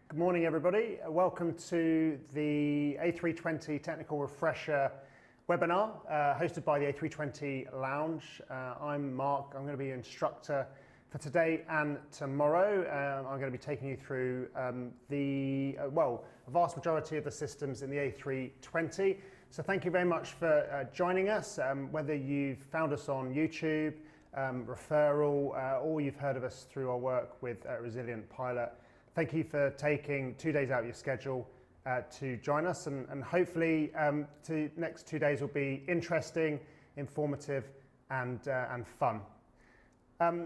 Good morning, everybody. Welcome to the A320 Technical Refresher webinar hosted by the A320 Lounge. I'm Mark. I'm going to be your instructor for today and tomorrow. I'm going to be taking you through a vast majority of the systems in the A320. So thank you very much for joining us, whether you've found us on YouTube, referral, or you've heard of us through our work with Resilient Pilot. Thank you for taking 2 days out of your schedule to join us, and hopefully the next 2 days will be interesting, informative, and fun.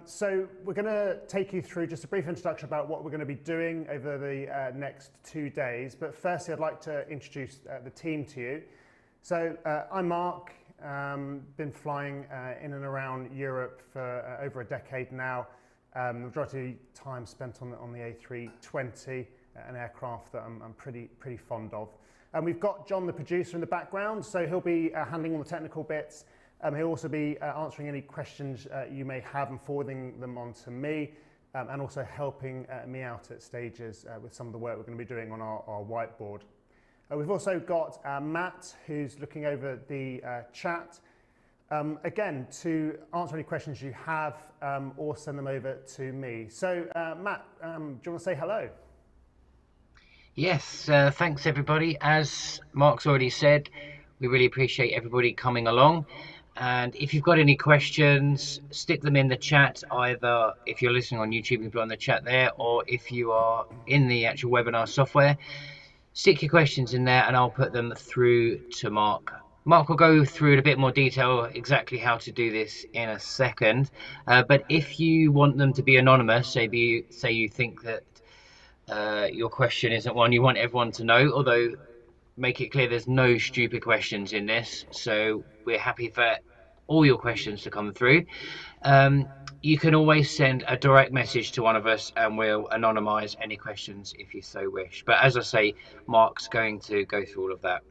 So we're going to take you through just a brief introduction about what we're going to be doing over the next 2 days. But firstly, I'd like to introduce the team to you. So I'm Mark. Been flying in and around Europe for over a decade now. The majority of the time spent on the A320, an aircraft that I'm pretty fond of. And we've got John, the producer, in the background, so he'll be handling all the technical bits. He'll also be answering any questions you may have and forwarding them on to me, and also helping me out at stages with some of the work we're going to be doing on our whiteboard. We've also got Matt, who's looking over the chat. Again, to answer any questions you have or send them over to me. So, Matt, do you want to say hello? Yes, thanks everybody. As Mark's already said, we really appreciate everybody coming along. And if you've got any questions, stick them in the chat, either if you're listening on YouTube, you can put on the chat there, or if you are in the actual webinar software, stick your questions in there and I'll put them through to Mark. Mark will go through in a bit more detail exactly how to do this in a second. But if you want them to be anonymous, say you think that your question isn't one you want everyone to know, although make it clear there's no stupid questions in this. So we're happy for all your questions to come through. You can always send a direct message to one of us and we'll anonymize any questions if you so wish. But as I say, Mark's going to go through all of that.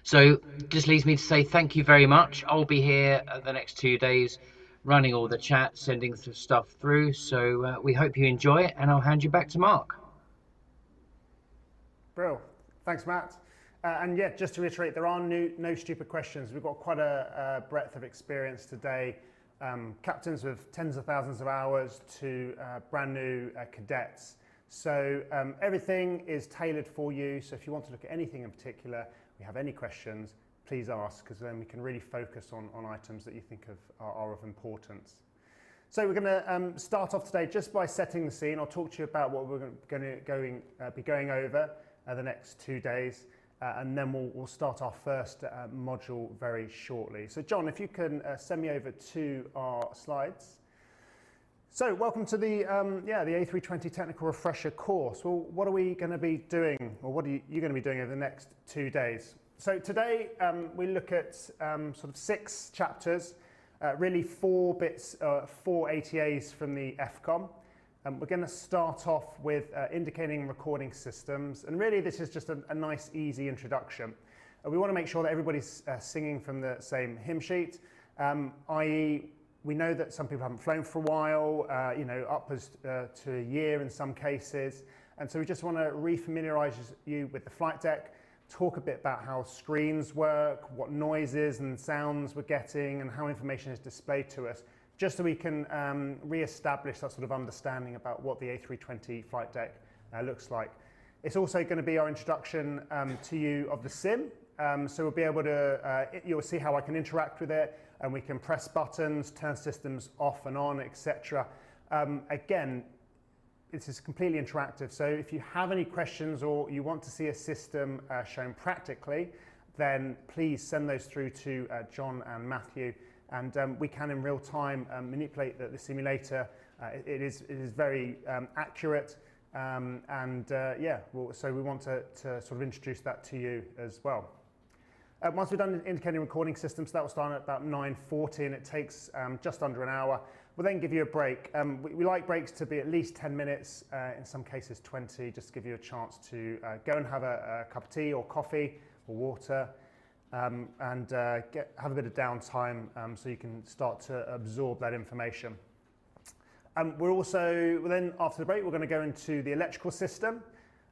So just leaves me to say thank you very much. I'll be here the next 2 days running all the chat, sending stuff through. So we hope you enjoy it, and I'll hand you back to Mark. Brill. Thanks, Matt. And yeah, just to reiterate, there are no stupid questions. We've got quite a breadth of experience today. Captains with tens of thousands of hours to brand new cadets. So everything is tailored for you. So if you want to look at anything in particular, we have any questions, please ask, because then we can really focus on items that you think are of importance. So we're going to start off today just by setting the scene. I'll talk to you about what we're going to be going over the next 2 days, and then we'll start our first module very shortly. So John, if you can send me over to our slides. So welcome to the A320 Technical Refresher course. Well, what are we going to be doing, or what are you going to be doing over the next 2 days? So today we look at sort of 6 chapters, really 4 bits, 4 ATAs from the FCOM. We're going to start off with indicating and recording systems, and really this is just a nice, easy introduction. We want to make sure that everybody's singing from the same hymn sheet, i.e. we know that some people haven't flown for a while, upwards to a year in some cases, and so we just want to refamiliarize you with the flight deck, talk a bit about how screens work, what noises and sounds we're getting, and how information is displayed to us, just so we can re-establish that sort of understanding about what the A320 flight deck looks like. It's also going to be our introduction to you of the sim, so we'll be able to, you'll see how I can interact with it, and we can press buttons, turn systems off and on, etc. Again, this is completely interactive, so if you have any questions or you want to see a system shown practically, then please send those through to John and Matthew, and we can in real time manipulate the simulator. It is very accurate, so we want to sort of introduce that to you as well. Once we've done indicating recording systems, that will start at about 9:40, and it takes just under an hour. We'll then give you a break. We like breaks to be at least 10 minutes, in some cases 20, just to give you a chance to go and have a cup of tea or coffee or water, and have a bit of downtime so you can start to absorb that information. Then after the break, we're going to go into the electrical system.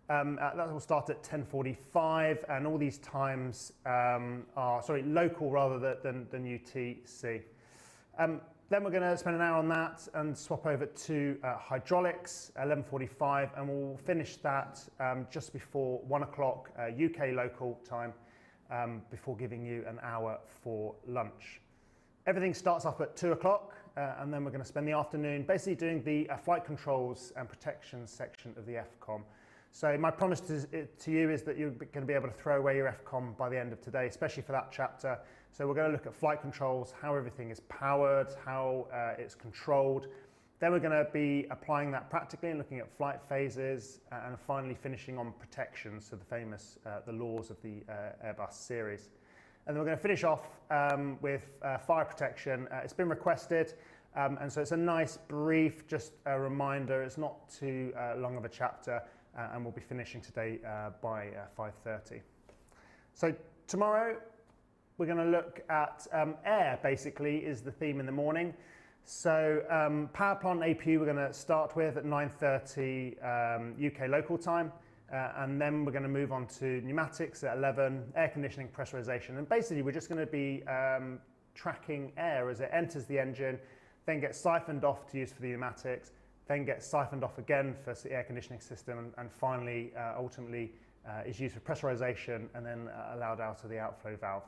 That will start at 10:45, and all these times are, local rather than UTC. Then we're going to spend an hour on that and swap over to hydraulics, 11:45, and we'll finish that just before 1 o'clock UK local time, before giving you an hour for lunch. Everything starts off at 2 o'clock, and then we're going to spend the afternoon basically doing the flight controls and protection section of the FCOM. So my promise to you is that you're going to be able to throw away your FCOM by the end of today, especially for that chapter. So we're going to look at flight controls, how everything is powered, how it's controlled. Then we're going to be applying that practically and looking at flight phases, and finally finishing on protection, so the famous the laws of the Airbus series. And then we're going to finish off with fire protection. It's been requested, and so it's a nice brief, just a reminder. It's not too long of a chapter, and we'll be finishing today by 5:30. So tomorrow we're going to look at air, basically, is the theme in the morning. So power plant APU we're going to start with at 9:30 UK local time. And then we're going to move on to pneumatics at 11, air conditioning, pressurization. And basically we're just going to be tracking air as it enters the engine, then gets siphoned off to use for the pneumatics, then gets siphoned off again for the air conditioning system, and finally, ultimately, is used for pressurization and then allowed out of the outflow valve.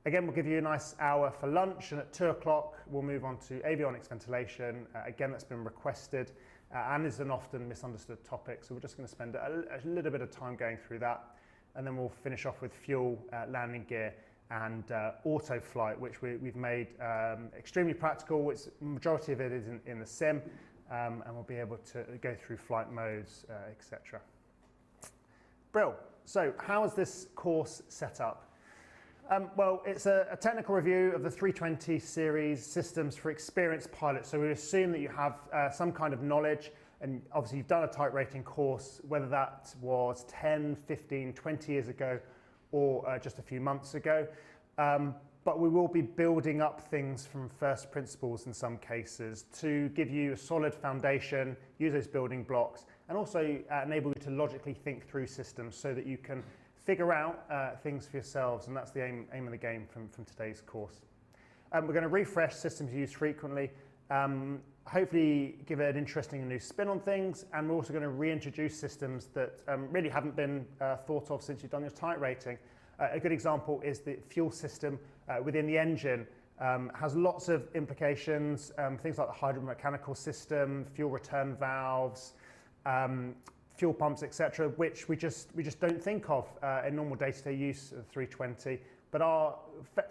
Again, we'll give you a nice hour for lunch, and at 2 o'clock we'll move on to avionics ventilation. Again, that's been requested and is an often misunderstood topic, so we're just going to spend a little bit of time going through that, and then we'll finish off with fuel, landing gear, and auto flight, which we've made extremely practical. Majority of it is in the sim, and we'll be able to go through flight modes, etc. Brill. So how is this course set up? Well, it's a technical review of the 320 series systems for experienced pilots. So we assume that you have some kind of knowledge, and obviously you've done a type rating course, whether that was 10, 15, 20 years ago, or just a few months ago. But we will be building up things from first principles in some cases to give you a solid foundation, use those building blocks, and also enable you to logically think through systems so that you can figure out things for yourselves, and that's the aim of the game from today's course. We're going to refresh systems used frequently, hopefully give it an interesting new spin on things, and we're also going to reintroduce systems that really haven't been thought of since you've done your type rating. A good example is the fuel system within the engine. Has lots of implications, things like the hydromechanical system, fuel return valves, fuel pumps, etc., which we just don't think of in normal day-to-day use of 320, but are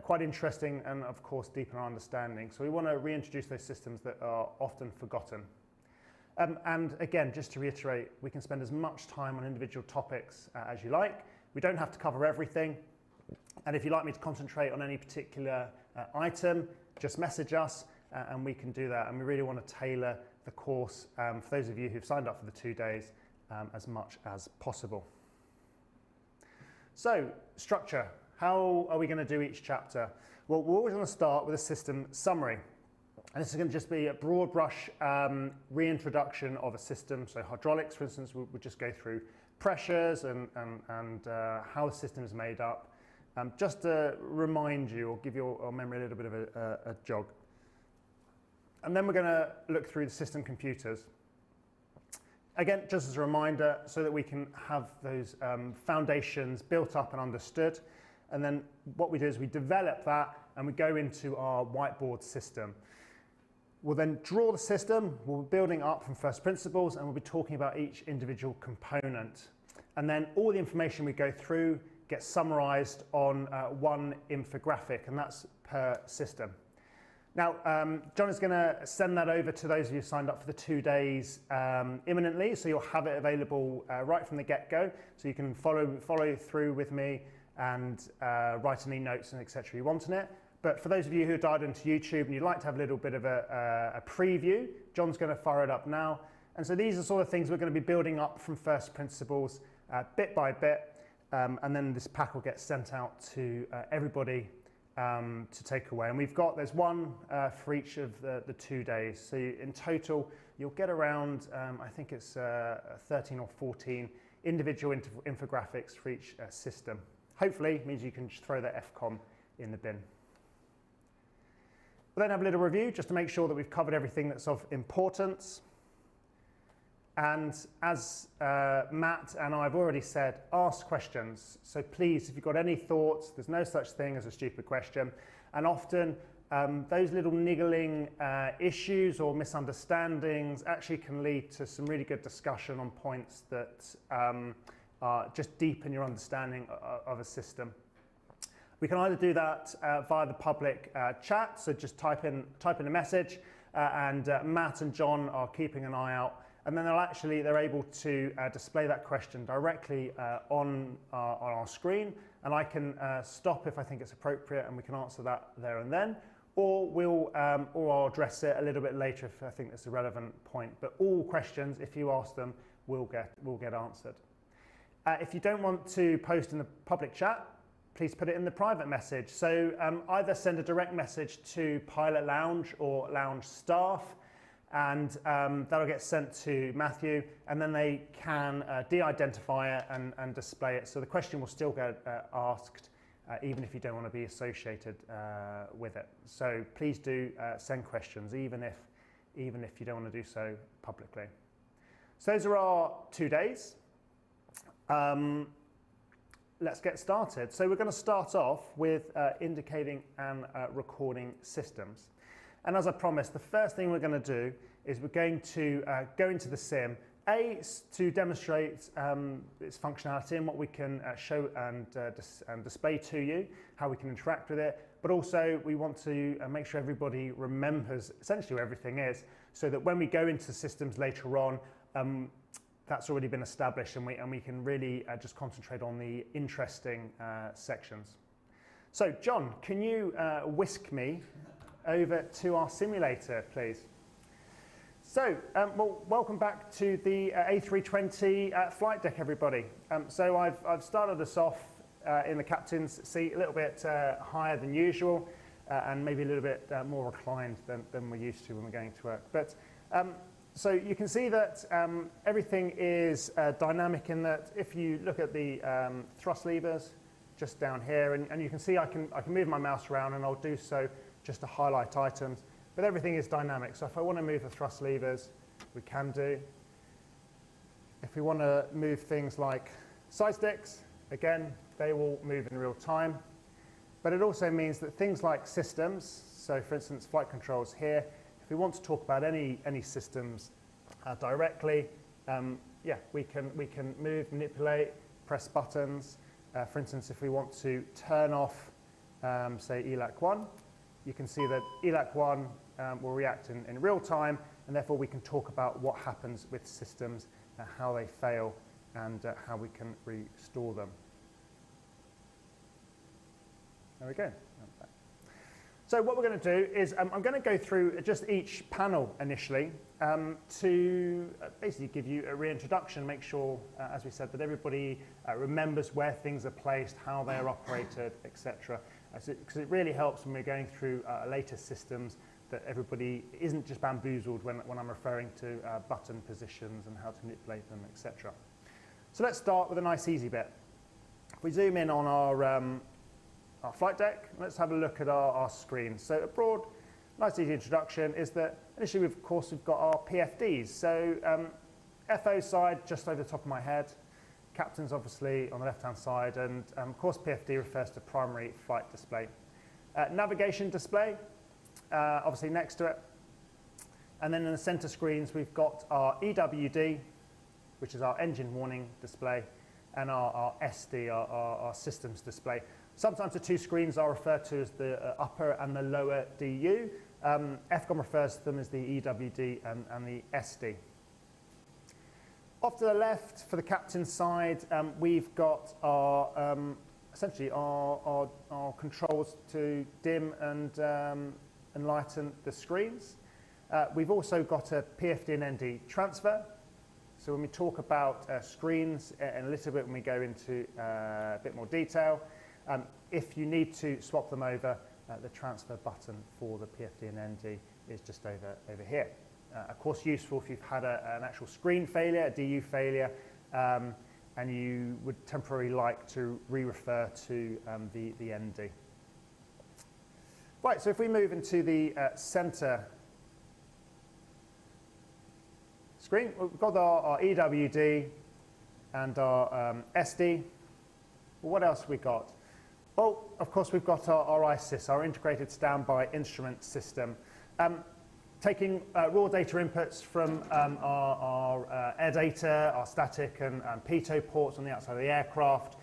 quite interesting and of course deepen our understanding. So we want to reintroduce those systems that are often forgotten. And again, just to reiterate, we can spend as much time on individual topics as you like. We don't have to cover everything, and if you'd like me to concentrate on any particular item, just message us and we can do that. And we really want to tailor the course for those of you who've signed up for the 2 days as much as possible. So, structure. How are we going to do each chapter? Well, we're always going to start with a system summary. And this is going to just be a broad brush reintroduction of a system. So hydraulics, for instance, we'll just go through pressures and how the system is made up. Just to remind you or give your memory a little bit of a jog. And then we're going to look through the system computers. Again, just as a reminder, so that we can have those foundations built up and understood. And then what we do is we develop that and we go into our whiteboard system. We'll then draw the system, we'll be building up from first principles, and we'll be talking about each individual component. And then all the information we go through gets summarized on one infographic, and that's per system. Now, John is going to send that over to those of you who signed up for the 2 days imminently, so you'll have it available right from the get-go, so you can follow through with me and write any notes and etc. you want on it. But for those of you who dialed into YouTube and you'd like to have a little bit of a preview, John's going to fire it up now. And so these are sort of things we're going to be building up from first principles bit by bit, and then this pack will get sent out to everybody to take away. And there's one for each of the 2 days. So in total, you'll get around, I think it's 13 or 14 individual infographics for each system. Hopefully means you can just throw that FCOM in the bin. We'll then have a little review just to make sure that we've covered everything that's of importance. And as Matt and I have already said, ask questions. So please, if you've got any thoughts, there's no such thing as a stupid question. And often those little niggling issues or misunderstandings actually can lead to some really good discussion on points that just deepen your understanding of a system. We can either do that via the public chat, so just type in a message, and Matt and John are keeping an eye out, and then they're able to display that question directly on our screen, and I can stop if I think it's appropriate, and we can answer that there and then, or I'll address it a little bit later if I think it's a relevant point. But all questions, if you ask them, will get answered. If you don't want to post in the public chat, please put it in the private message. So either send a direct message to Pilot Lounge or Lounge staff, and that'll get sent to Matthew, and then they can de-identify it and display it. So the question will still get asked, even if you don't want to be associated with it. So please do send questions, even if you don't want to do so publicly. So those are our 2 days. Let's get started. So we're going to start off with indicating and recording systems. And as I promised, the first thing we're going to do is we're going to go into the sim, to demonstrate its functionality and what we can show and display to you, how we can interact with it, but also we want to make sure everybody remembers essentially where everything is, so that when we go into systems later on, that's already been established, and we can really just concentrate on the interesting sections. So John, can you whisk me over to our simulator, please? So, well, welcome back to the A320 flight deck, everybody. So I've started us off in the captain's seat a little bit higher than usual, and maybe a little bit more reclined than we're used to when we're going to work. But so you can see that everything is dynamic in that if you look at the thrust levers just down here, and you can see I can move my mouse around, and I'll do so just to highlight items, but everything is dynamic. So if I want to move the thrust levers, we can do. If we want to move things like side sticks, again, they will move in real time. But it also means that things like systems, so for instance, flight controls here, if we want to talk about any systems directly, yeah, we can move, manipulate, press buttons. For instance, if we want to turn off, say, ELAC 1, you can see that ELAC 1 will react in real time, and therefore we can talk about what happens with systems, how they fail, and how we can restore them. There we go. So what we're going to do is I'm going to go through just each panel initially to basically give you a reintroduction, make sure, as we said, that everybody remembers where things are placed, how they are operated, etc. Because it really helps when we're going through later systems that everybody isn't just bamboozled when I'm referring to button positions and how to manipulate them, etc. So let's start with a nice easy bit. If we zoom in on our flight deck, let's have a look at our screen. So a broad, nice easy introduction is that initially, of course, we've got our PFDs. So FO side, just over the top of my head. Captain's obviously on the left-hand side, and of course PFD refers to primary flight display. Navigation display, obviously next to it. And then in the center screens, we've got our EWD, which is our engine warning display, and our SD, our systems display. Sometimes the two screens are referred to as the upper and the lower DU. FCOM refers to them as the EWD and the SD. Off to the left, for the captain's side, we've got our essentially our controls to dim and enlighten the screens. We've also got a PFD and ND transfer. So when we talk about screens in a little bit, when we go into a bit more detail, if you need to swap them over, the transfer button for the PFD and ND is just over here. Of course, useful if you've had an actual screen failure, a DU failure, and you would temporarily like to re-refer to the ND. Right, so if we move into the center screen, we've got our EWD and our SD. Well, what else have we got? Well, of course, we've got our ISIS, our Integrated Standby Instrument System, taking raw data inputs from our air data, our static and pitot ports on the outside of the aircraft,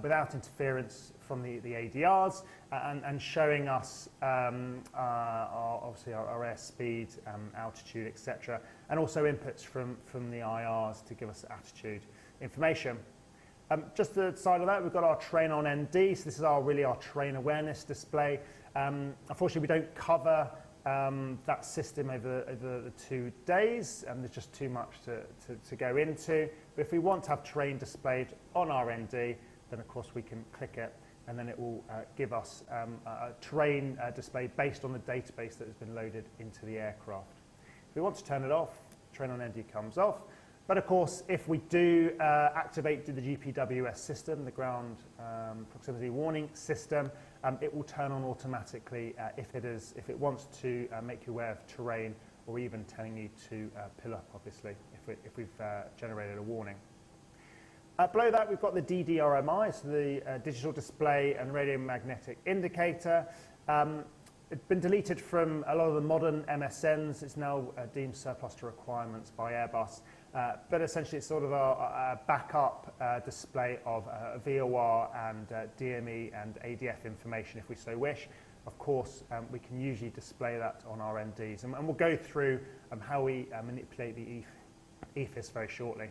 without interference from the ADRs, and showing us obviously our airspeed, altitude, etc., and also inputs from the IRs to give us attitude information. Just to the side of that, we've got our train on ND, so this is really our train awareness display. Unfortunately, we don't cover that system over the 2 days, and there's just too much to go into. But if we want to have terrain displayed on our ND, then of course we can click it, and then it will give us a terrain display based on the database that has been loaded into the aircraft. If we want to turn it off, train on ND comes off. But of course, if we do activate the GPWS system, the ground proximity warning system, it will turn on automatically if it wants to make you aware of terrain, or even telling you to pull up, obviously, if we've generated a warning. Below that, we've got the DDRMI, so the Digital Display and Radiomagnetic Indicator. It's been deleted from a lot of the modern MSNs. It's now deemed surplus to requirements by Airbus. But essentially, it's sort of a backup display of VOR and DME and ADF information if we so wish. Of course, we can usually display that on our NDs. And we'll go through how we manipulate the EFIS very shortly.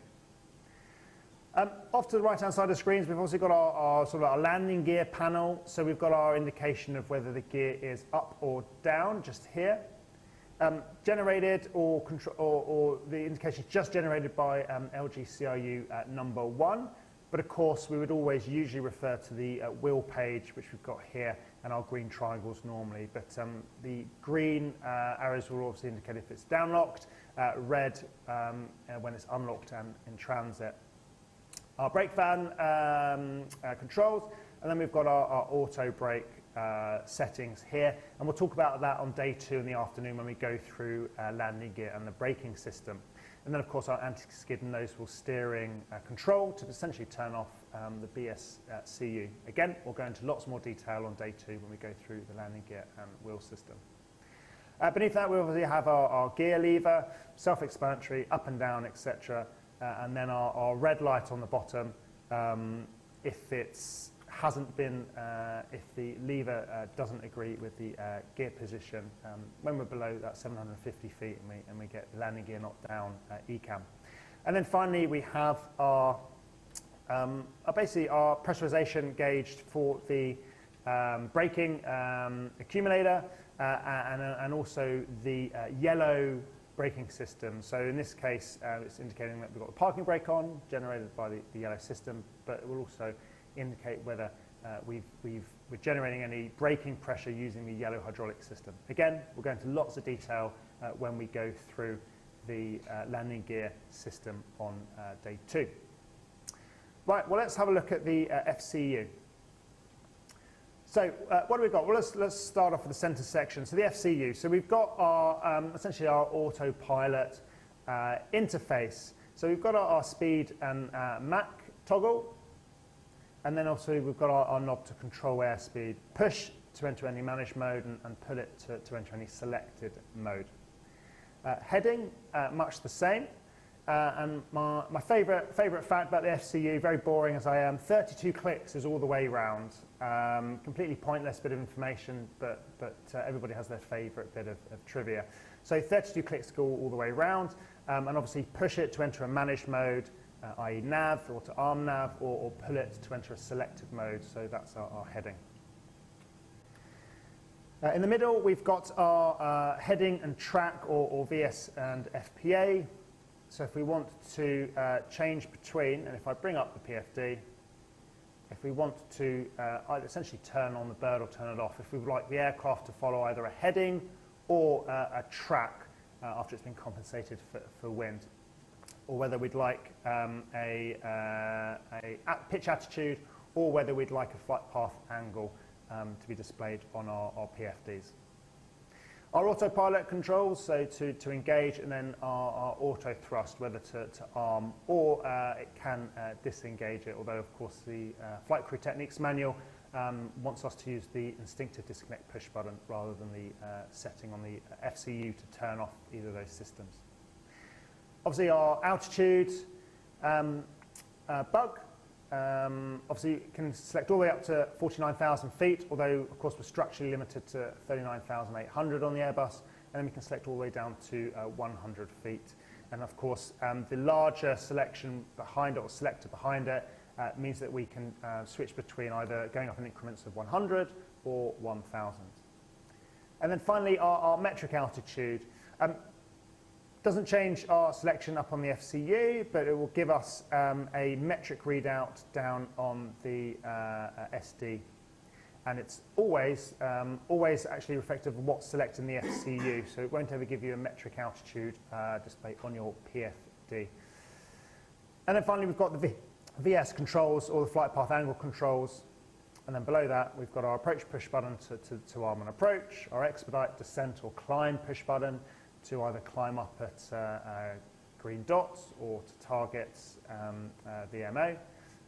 Off to the right-hand side of the screens, we've also got our sort of our landing gear panel. So we've got our indication of whether the gear is up or down, just here. Generated or the indication is just generated by LGCRU number 1. But of course, we would always usually refer to the wheel page, which we've got here, and our green triangles normally. But the green arrows will obviously indicate if it's downlocked, red when it's unlocked and in transit. Our brake van controls, and then we've got our auto brake settings here, and we'll talk about that on day 2 in the afternoon when we go through landing gear and the braking system. And then of course our anti-skid and nose-wheel steering control to essentially turn off the BSCU. Again, we'll go into lots more detail on day 2 when we go through the landing gear and wheel system. Beneath that we obviously have our gear lever, self-explanatory, up and down, etc. And then our red light on the bottom, if the lever doesn't agree with the gear position, when we're below that 750 feet and we get the landing gear knocked down, ECAM. And then finally we have basically our pressurization gauged for the braking accumulator and also the yellow braking system. So in this case, it's indicating that we've got the parking brake on, generated by the yellow system, but it will also indicate whether we're generating any braking pressure using the yellow hydraulic system. Again, we'll go into lots of detail when we go through the landing gear system on day 2. Right, well, let's have a look at the FCU. So what do we got? Well, let's start off with the center section. So the FCU. So we've got our essentially our autopilot interface. So we've got our speed and Mach toggle, and then also we've got our knob to control airspeed. Push to enter any managed mode and pull it to enter any selected mode. Heading, much the same. And my favourite fact about the FCU, very boring as I am, 32 clicks is all the way round. Completely pointless bit of information, but everybody has their favourite bit of trivia. So 32 clicks go all the way round, and obviously push it to enter a managed mode, i.e. nav or to arm nav, or pull it to enter a selected mode. So that's our heading. In the middle, we've got our heading and track, or VS and FPA. So if we want to change between, and if I bring up the PFD, if we want to essentially turn on the bird or turn it off, if we would like the aircraft to follow either a heading or a track after it's been compensated for wind. or whether we'd like pitch attitude, or whether we'd like a flight path angle to be displayed on our PFDs. Our autopilot controls, so to engage, and then our auto thrust, whether to arm, or it can disengage it, although of course the flight crew techniques manual wants us to use the instinctive disconnect push button rather than the setting on the FCU to turn off either of those systems. Obviously our altitude bug, obviously you can select all the way up to 49,000 feet, although of course we're structurally limited to 39,800 on the Airbus, and then we can select all the way down to 100 feet. And of course the larger selection behind it, or selector behind it, means that we can switch between either going up in increments of 100 or 1,000. And then finally our metric altitude. Doesn't change our selection up on the FCU, but it will give us a metric readout down on the SD. And it's always actually reflective of what's selected in the FCU, so it won't ever give you a metric altitude display on your PFD. And then finally we've got the VS controls, or the flight path angle controls. And then below that we've got our approach push button to arm and approach, our expedite, descent or climb push button to either climb up at green dots or to target the MO,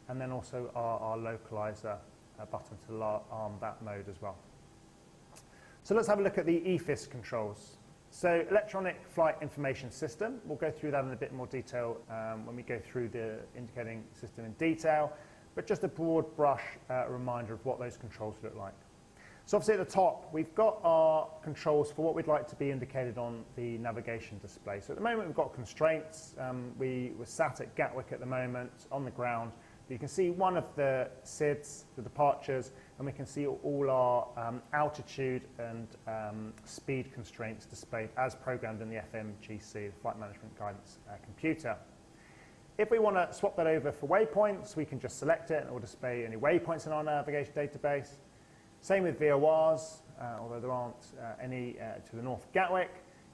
and then also our localizer button to arm that mode as well. So let's have a look at the EFIS controls. So electronic flight information system, we'll go through that in a bit more detail when we go through the indicating system in detail, but just a broad brush reminder of what those controls look like. So obviously at the top, we've got our controls for what we'd like to be indicated on the navigation display. So at the moment, we've got constraints. We're sat at Gatwick at the moment on the ground. You can see one of the SIDs, the departures, and we can see all our altitude and speed constraints displayed as programmed in the FMGC, the Flight Management Guidance computer. If we want to swap that over for waypoints, we can just select it and it will display any waypoints in our navigation database. Same with VORs, although there aren't any to the north of Gatwick.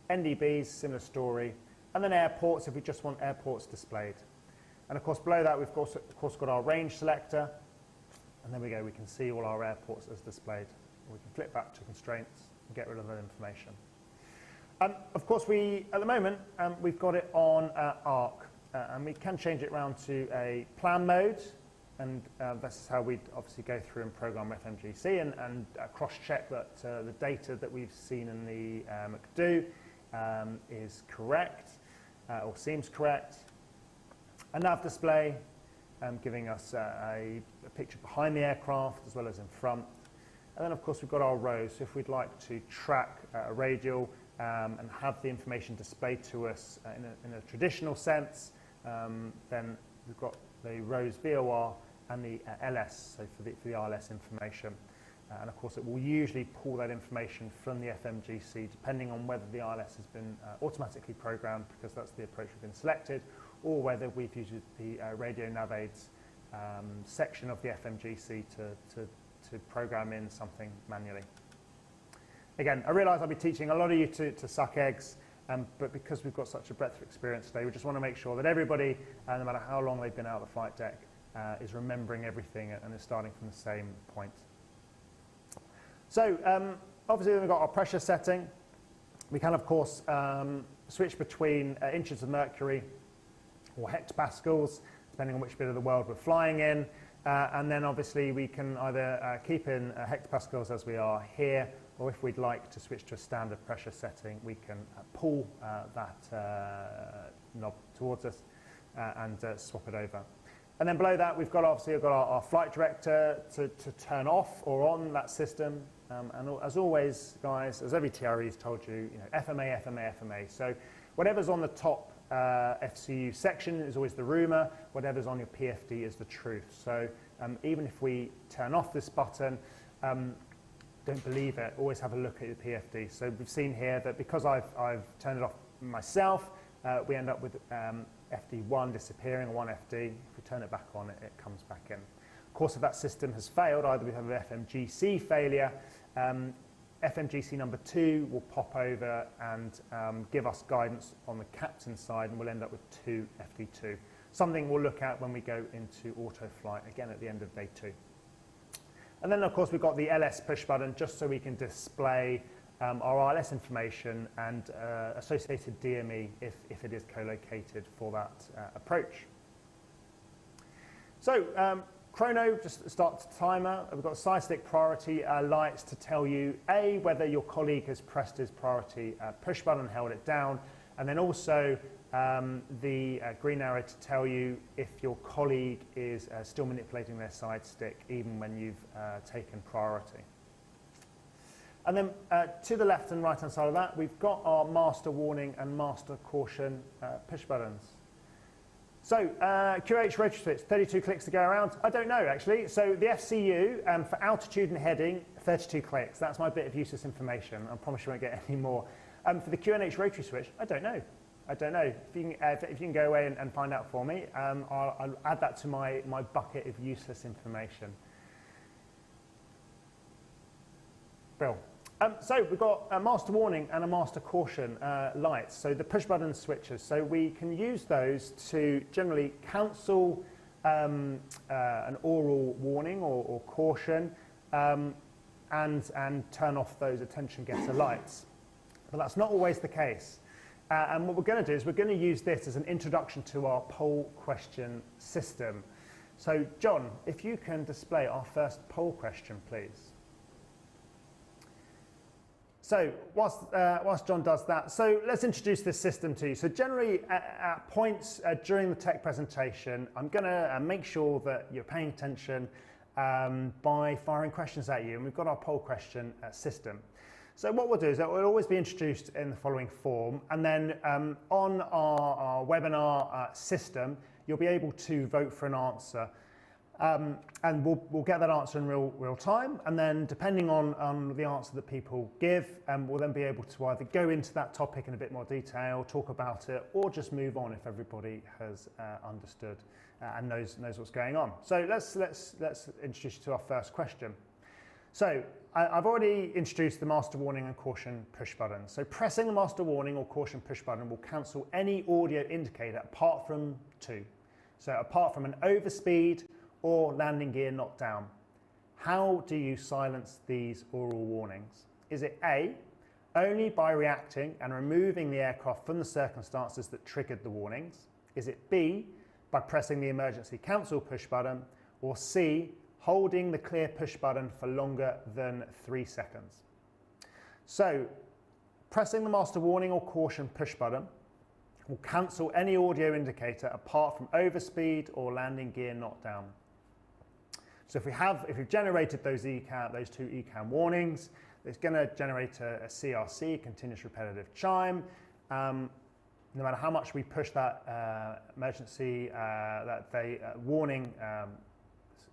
NDBs, similar story. And then airports, if we just want airports displayed. And of course, below that, we've of course got our range selector. And there we go, we can see all our airports as displayed. We can flip back to constraints and get rid of that information. Of course, at the moment, we've got it on ARC. And we can change it around to a plan mode. And this is how we'd obviously go through and program FMGC and cross-check that the data that we've seen in the McDo is correct, or seems correct. A nav display giving us a picture behind the aircraft as well as in front. And then of course we've got our rows. So if we'd like to track a radial and have the information displayed to us in a traditional sense, then we've got the rows VOR and the LS, so for the RLS information. And of course it will usually pull that information from the FMGC depending on whether the RLS has been automatically programmed, because that's the approach we've been selected, or whether we've used the radio nav aids section of the FMGC to program in something manually. Again, I realise I'll be teaching a lot of you to suck eggs, but because we've got such a breadth of experience today, we just want to make sure that everybody, no matter how long they've been out of the flight deck, is remembering everything and is starting from the same point. So obviously we've got our pressure setting. We can of course switch between inches of mercury or hectopascals, depending on which bit of the world we're flying in. And then obviously we can either keep in hectopascals as we are here, or if we'd like to switch to a standard pressure setting, we can pull that knob towards us and swap it over. And then below that, we've got our flight director to turn off or on that system. And as always, guys, as every TRE has told you, FMA, FMA, FMA. So whatever's on the top FCU section is always the rumour. Whatever's on your PFD is the truth. So even if we turn off this button, don't believe it. Always have a look at your PFD. So we've seen here that because I've turned it off myself, we end up with FD1 disappearing, or 1FD. If we turn it back on, it comes back in. Of course, if that system has failed, either we have an FMGC failure, FMGC number 2 will pop over and give us guidance on the captain's side, and we'll end up with 2 FD2. Something we'll look at when we go into auto flight, again at the end of day 2. And then, of course, we've got the LS push button, just so we can display our ILS information and associated DME if it is co-located for that approach. So, chrono, just start the timer. We've got side stick priority lights to tell you, A, whether your colleague has pressed his priority push button and held it down, and then also the green arrow to tell you if your colleague is still manipulating their side stick even when you've taken priority. And then to the left and right hand side of that, we've got our master warning and master caution push buttons. So QH rotary switch, 32 clicks to go around. I don't know, actually. So the FCU, for altitude and heading, 32 clicks. That's my bit of useless information. I promise you won't get any more. For the QNH rotary switch, I don't know. I don't know. If you can go away and find out for me, I'll add that to my bucket of useless information. Bill. So we've got a master warning and a master caution lights, so the push button switches. So we can use those to generally cancel an oral warning or caution and turn off those attention getter lights. But that's not always the case. And what we're going to do is we're going to use this as an introduction to our poll question system. So John, if you can display our first poll question, please. So whilst John does that, so let's introduce this system to you. So generally at points during the tech presentation, I'm going to make sure that you're paying attention by firing questions at you. And we've got our poll question system. So what we'll do is that it will always be introduced in the following form. And then on our webinar system, you'll be able to vote for an answer. And we'll get that answer in real time, and then depending on the answer that people give, we'll then be able to either go into that topic in a bit more detail, talk about it, or just move on if everybody has understood and knows what's going on. So let's introduce you to our first question. So I've already introduced the master warning and caution push button. So pressing the master warning or caution push button will cancel any audio indicator apart from 2. So apart from an overspeed or landing gear not down. How do you silence these oral warnings? Is it A, only by reacting and removing the aircraft from the circumstances that triggered the warnings? Is it B, by pressing the emergency cancel push button? Or C, holding the clear push button for longer than 3 seconds? So pressing the master warning or caution push button will cancel any audio indicator apart from overspeed or landing gear not down. So if we've generated those 2 ECAM warnings, it's going to generate a CRC, continuous repetitive chime. No matter how much we push that emergency, warning,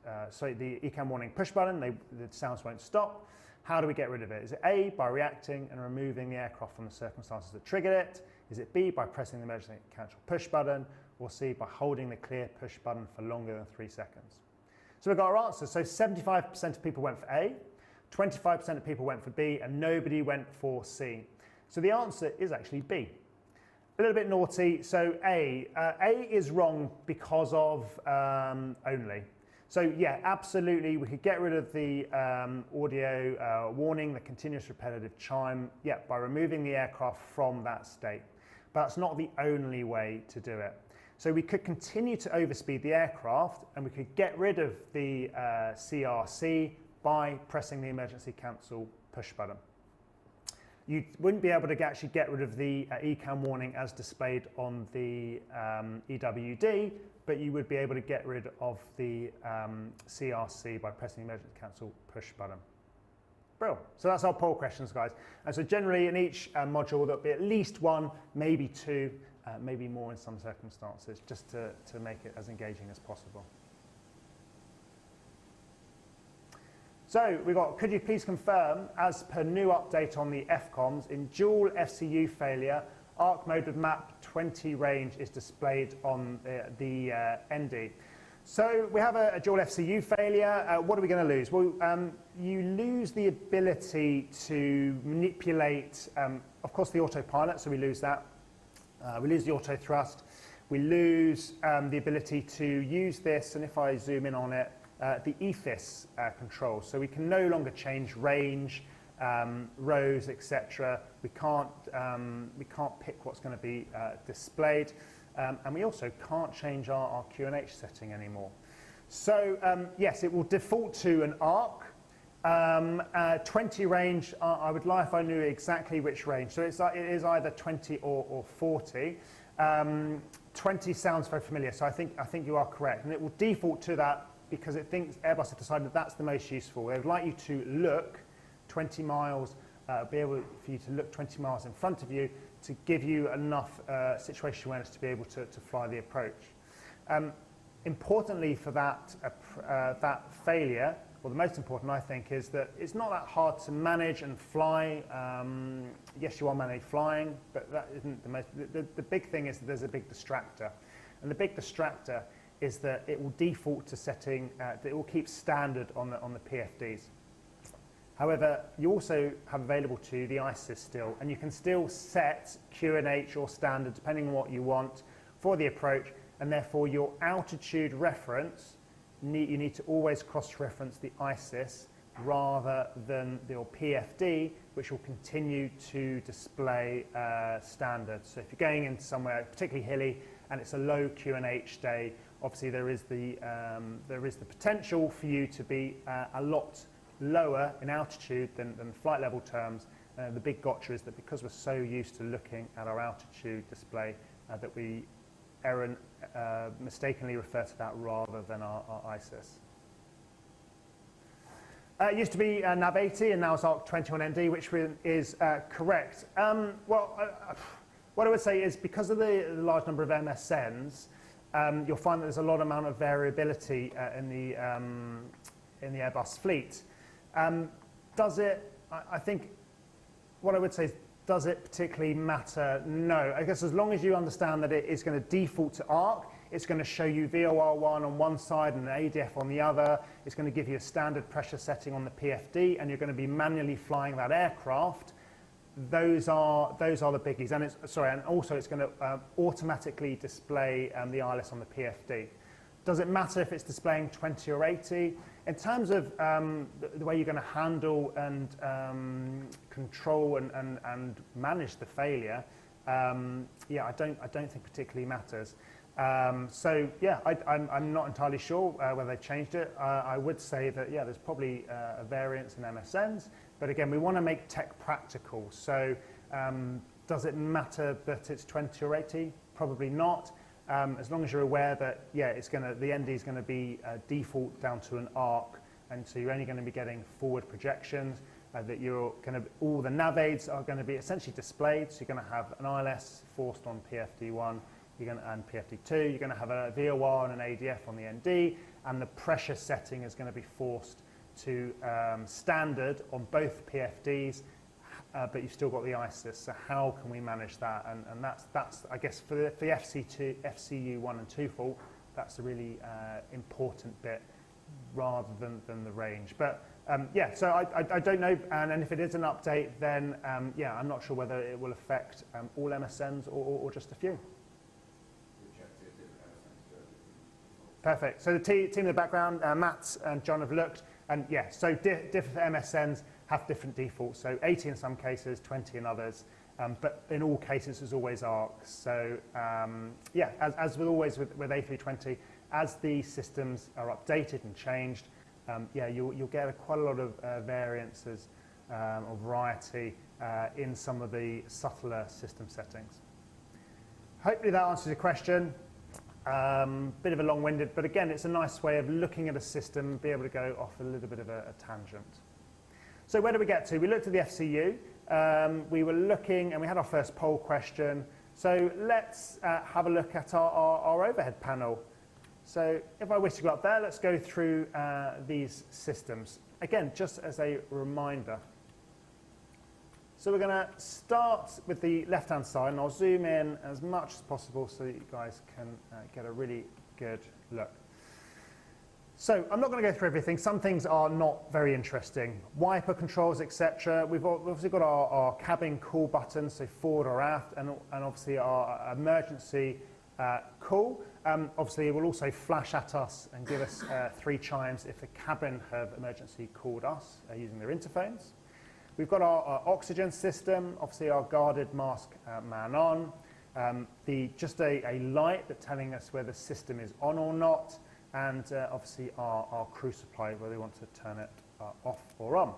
the ECAM warning push button, the sounds won't stop. How do we get rid of it? Is it A, by reacting and removing the aircraft from the circumstances that triggered it? Is it B, by pressing the emergency cancel push button? Or C, by holding the clear push button for longer than 3 seconds? So we've got our answers. So 75% of people went for A, 25% of people went for B, and nobody went for C. So the answer is actually B. A little bit naughty. So A is wrong because of only. So yeah, absolutely, we could get rid of the audio warning, the continuous repetitive chime, yeah, by removing the aircraft from that state. But that's not the only way to do it. So we could continue to overspeed the aircraft, and we could get rid of the CRC by pressing the emergency cancel push button. You wouldn't be able to actually get rid of the ECAM warning as displayed on the EWD, but you would be able to get rid of the CRC by pressing the emergency cancel push button. Brilliant. So that's our poll questions, guys. And so generally in each module, there'll be at least 1, maybe 2, maybe more in some circumstances, just to make it as engaging as possible. So we've got, could you please confirm, as per new update on the FCOMs, in dual FCU failure, arc mode with map 20 range is displayed on the ND. So we have a dual FCU failure. What are we going to lose? Well, you lose the ability to manipulate, of course, the autopilot, so we lose that. We lose the auto thrust. We lose the ability to use this, and if I zoom in on it, the EFIS control. So we can no longer change range, rows, etc. We can't pick what's going to be displayed. And we also can't change our QNH setting anymore. So yes, it will default to an arc. 20 range, I would lie if I knew exactly which range. So it is either 20 or 40. 20 sounds very familiar, so I think you are correct. And it will default to that because it thinks Airbus have decided that that's the most useful. They would like you to look 20 miles, be able for you to look 20 miles in front of you to give you enough situation awareness to be able to fly the approach. Importantly for that failure, well, the most important, I think, is that it's not that hard to manage and fly. Yes, you are manually flying, but that isn't the most. The big thing is that there's a big distractor. And the big distractor is that it will default to setting, that it will keep standard on the PFDs. However, you also have available to you the ISIS still, and you can still set QNH or standard, depending on what you want, for the approach, and therefore your altitude reference, you need to always cross-reference the ISIS rather than your PFD, which will continue to display standard. So if you're going into somewhere particularly hilly and it's a low QNH day, obviously there is the potential for you to be a lot lower in altitude than flight level terms. The big gotcha is that because we're so used to looking at our altitude display that we mistakenly refer to that rather than our ISIS. It used to be nav 80 and now it's ARC 21ND, which is correct. What I would say is because of the large number of MSNs, you'll find that there's a lot amount of variability in the Airbus fleet. Does it, I think, what I would say is, does it particularly matter? No. I guess as long as you understand that it is going to default to ARC, it's going to show you VOR1 on one side and an ADF on the other. It's going to give you a standard pressure setting on the PFD, and you're going to be manually flying that aircraft. Those are the biggies. And and also it's going to automatically display the ILS on the PFD. Does it matter if it's displaying 20 or 80? In terms of the way you're going to handle and control and manage the failure, yeah, I don't think particularly matters. So yeah, I'm not entirely sure whether they've changed it. I would say that yeah, there's probably a variance in MSNs, but again, we want to make tech practical. So does it matter that it's 20 or 80? Probably not. As long as you're aware that yeah, the ND is going to be default down to an arc, and so you're only going to be getting forward projections. That you're going to all the nav aids are going to be essentially displayed. So you're going to have an ILS forced on PFD1, and PFD2. You're going to have a VOR and an ADF on the ND, and the pressure setting is going to be forced to standard on both PFDs. But you've still got the ISIS, so how can we manage that? And that's I guess for the FCU 1 and 2 fault, that's a really important bit rather than the range. But yeah, so I don't know, and if it is an update, then yeah, I'm not sure whether it will affect all MSNs or just a few. Perfect. So the team in the background, Matt and John have looked, and yeah, so different MSNs have different defaults. So 80 in some cases, 20 in others, but in all cases, there's always ARCs. So yeah, as with always with A320, as the systems are updated and changed, yeah, you'll get quite a lot of variances or variety in some of the subtler system settings. Hopefully that answers your question. Bit of a long-winded, but again, it's a nice way of looking at a system, be able to go off a little bit of a tangent. So where did we get to? We looked at the FCU. We were looking, and we had our first poll question. So let's have a look at our overhead panel. So if I wish to go up there, let's go through these systems. Again, just as a reminder. So we're going to start with the left-hand side, and I'll zoom in as much as possible so that you guys can get a really good look. So I'm not going to go through everything. Some things are not very interesting. Wiper controls, etc. We've obviously got our cabin call buttons, so forward or aft, and obviously our emergency call. Obviously, it will also flash at us and give us 3 chimes if the cabin have emergency called us using their interphones. We've got our oxygen system, obviously our guarded mask man on. Just a light that's telling us whether the system is on or not. And obviously our crew supply, whether they want to turn it off or on.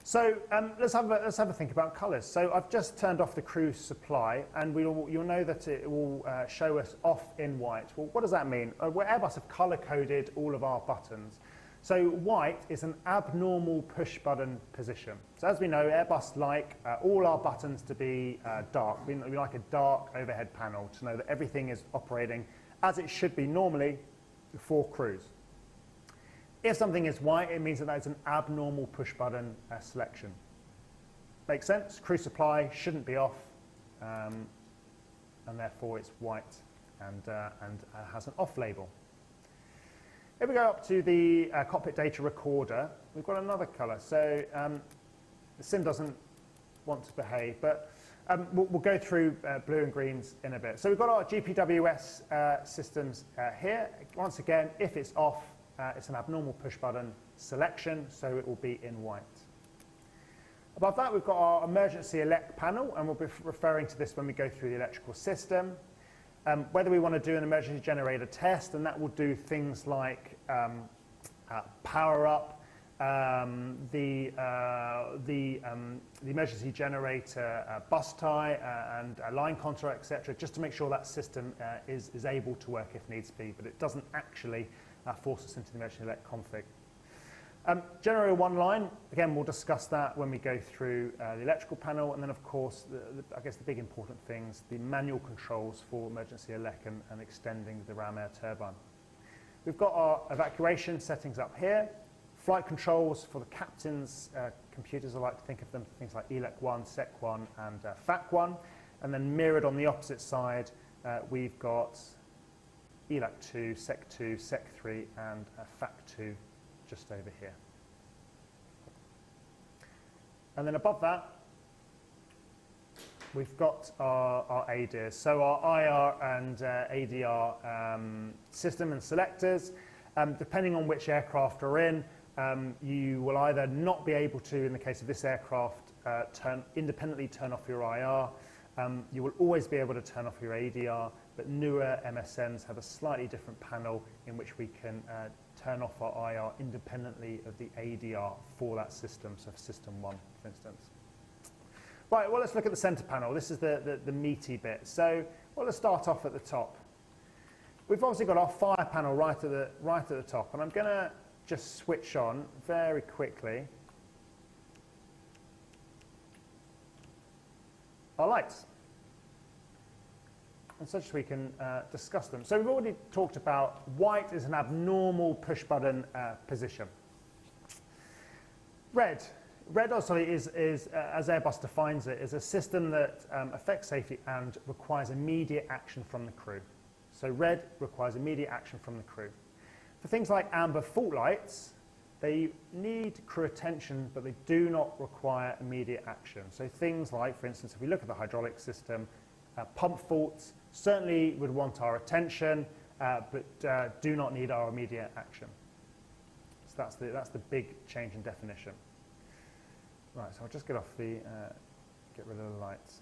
So let's have a think about colours. So I've just turned off the crew supply, and you'll know that it will show us off in white. Well, what does that mean? Airbus have colour-coded all of our buttons. So white is an abnormal push-button position. So as we know, Airbus like all our buttons to be dark. We like a dark overhead panel to know that everything is operating as it should be normally for crews. If something is white, it means that that's an abnormal push-button selection. Makes sense? Crew supply shouldn't be off, and therefore it's white and has an off label. If we go up to the cockpit data recorder, we've got another colour. So the sim doesn't want to behave, but we'll go through blue and greens in a bit. So we've got our GPWS systems here. Once again, if it's off, it's an abnormal push button selection, so it will be in white. Above that, we've got our emergency elect panel, and we'll be referring to this when we go through the electrical system. Whether we want to do an emergency generator test, and that will do things like power up, the emergency generator bus tie and line contour, etc., just to make sure that system is able to work if needs be, but it doesn't actually force us into the emergency elect config. Generator 1 line, again, we'll discuss that when we go through the electrical panel, and then of course, I guess the big important things, the manual controls for emergency elect and extending the ram air turbine. We've got our evacuation settings up here. Flight controls for the captain's computers, I like to think of them for things like ELEC 1, SEC 1 and FAC 1. And then mirrored on the opposite side, we've got ELEC 2, SEC 2, SEC 3 and FAC 2 just over here. And then above that, we've got our ADIRs. So our IR and ADR system and selectors, depending on which aircraft are in, you will either not be able to, in the case of this aircraft, independently turn off your IR. You will always be able to turn off your ADR, but newer MSNs have a slightly different panel in which we can turn off our IR independently of the ADR for that system, so for system 1, for instance. Right, well, let's look at the center panel. This is the meaty bit. So, well, let's start off at the top. We've obviously got our fire panel right at the top, and I'm going to just switch on very quickly our lights, and such we can discuss them. So we've already talked about white is an abnormal push button position. Red also is as Airbus defines it, is a system that affects safety and requires immediate action from the crew. So red requires immediate action from the crew. For things like amber fault lights, they need crew attention, but they do not require immediate action. So things like, for instance, if we look at the hydraulic system, pump faults certainly would want our attention, but do not need our immediate action. So that's the big change in definition. Right, so I'll just get rid of the lights.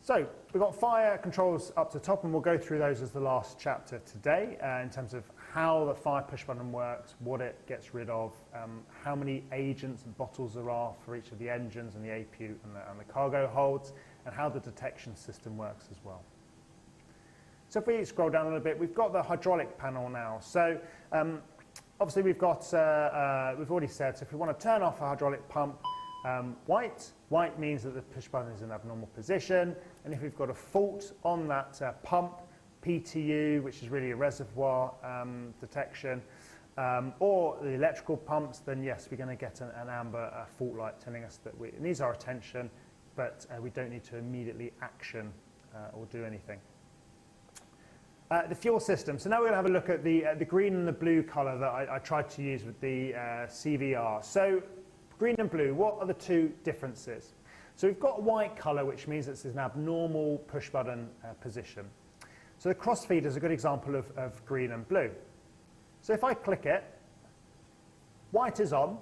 So we've got fire controls up to the top, and we'll go through those as the last chapter today in terms of how the fire push button works, what it gets rid of, how many agents and bottles there are for each of the engines and the APU and the cargo holds, and how the detection system works as well. So if we scroll down a little bit, we've got the hydraulic panel now. So obviously we've got, we've already said, so if we want to turn off a hydraulic pump, white means that the push button is in an abnormal position, and if we've got a fault on that pump, PTU, which is really a reservoir detection, or the electrical pumps, then yes, we're going to get an amber fault light telling us that it needs our attention, but we don't need to immediately action or do anything. The fuel system. So now we're going to have a look at the green and the blue colour that I tried to use with the CVR. So green and blue, what are the two differences? So we've got white colour, which means it's an abnormal push button position. So the crossfeed is a good example of green and blue. So if I click it, white is on,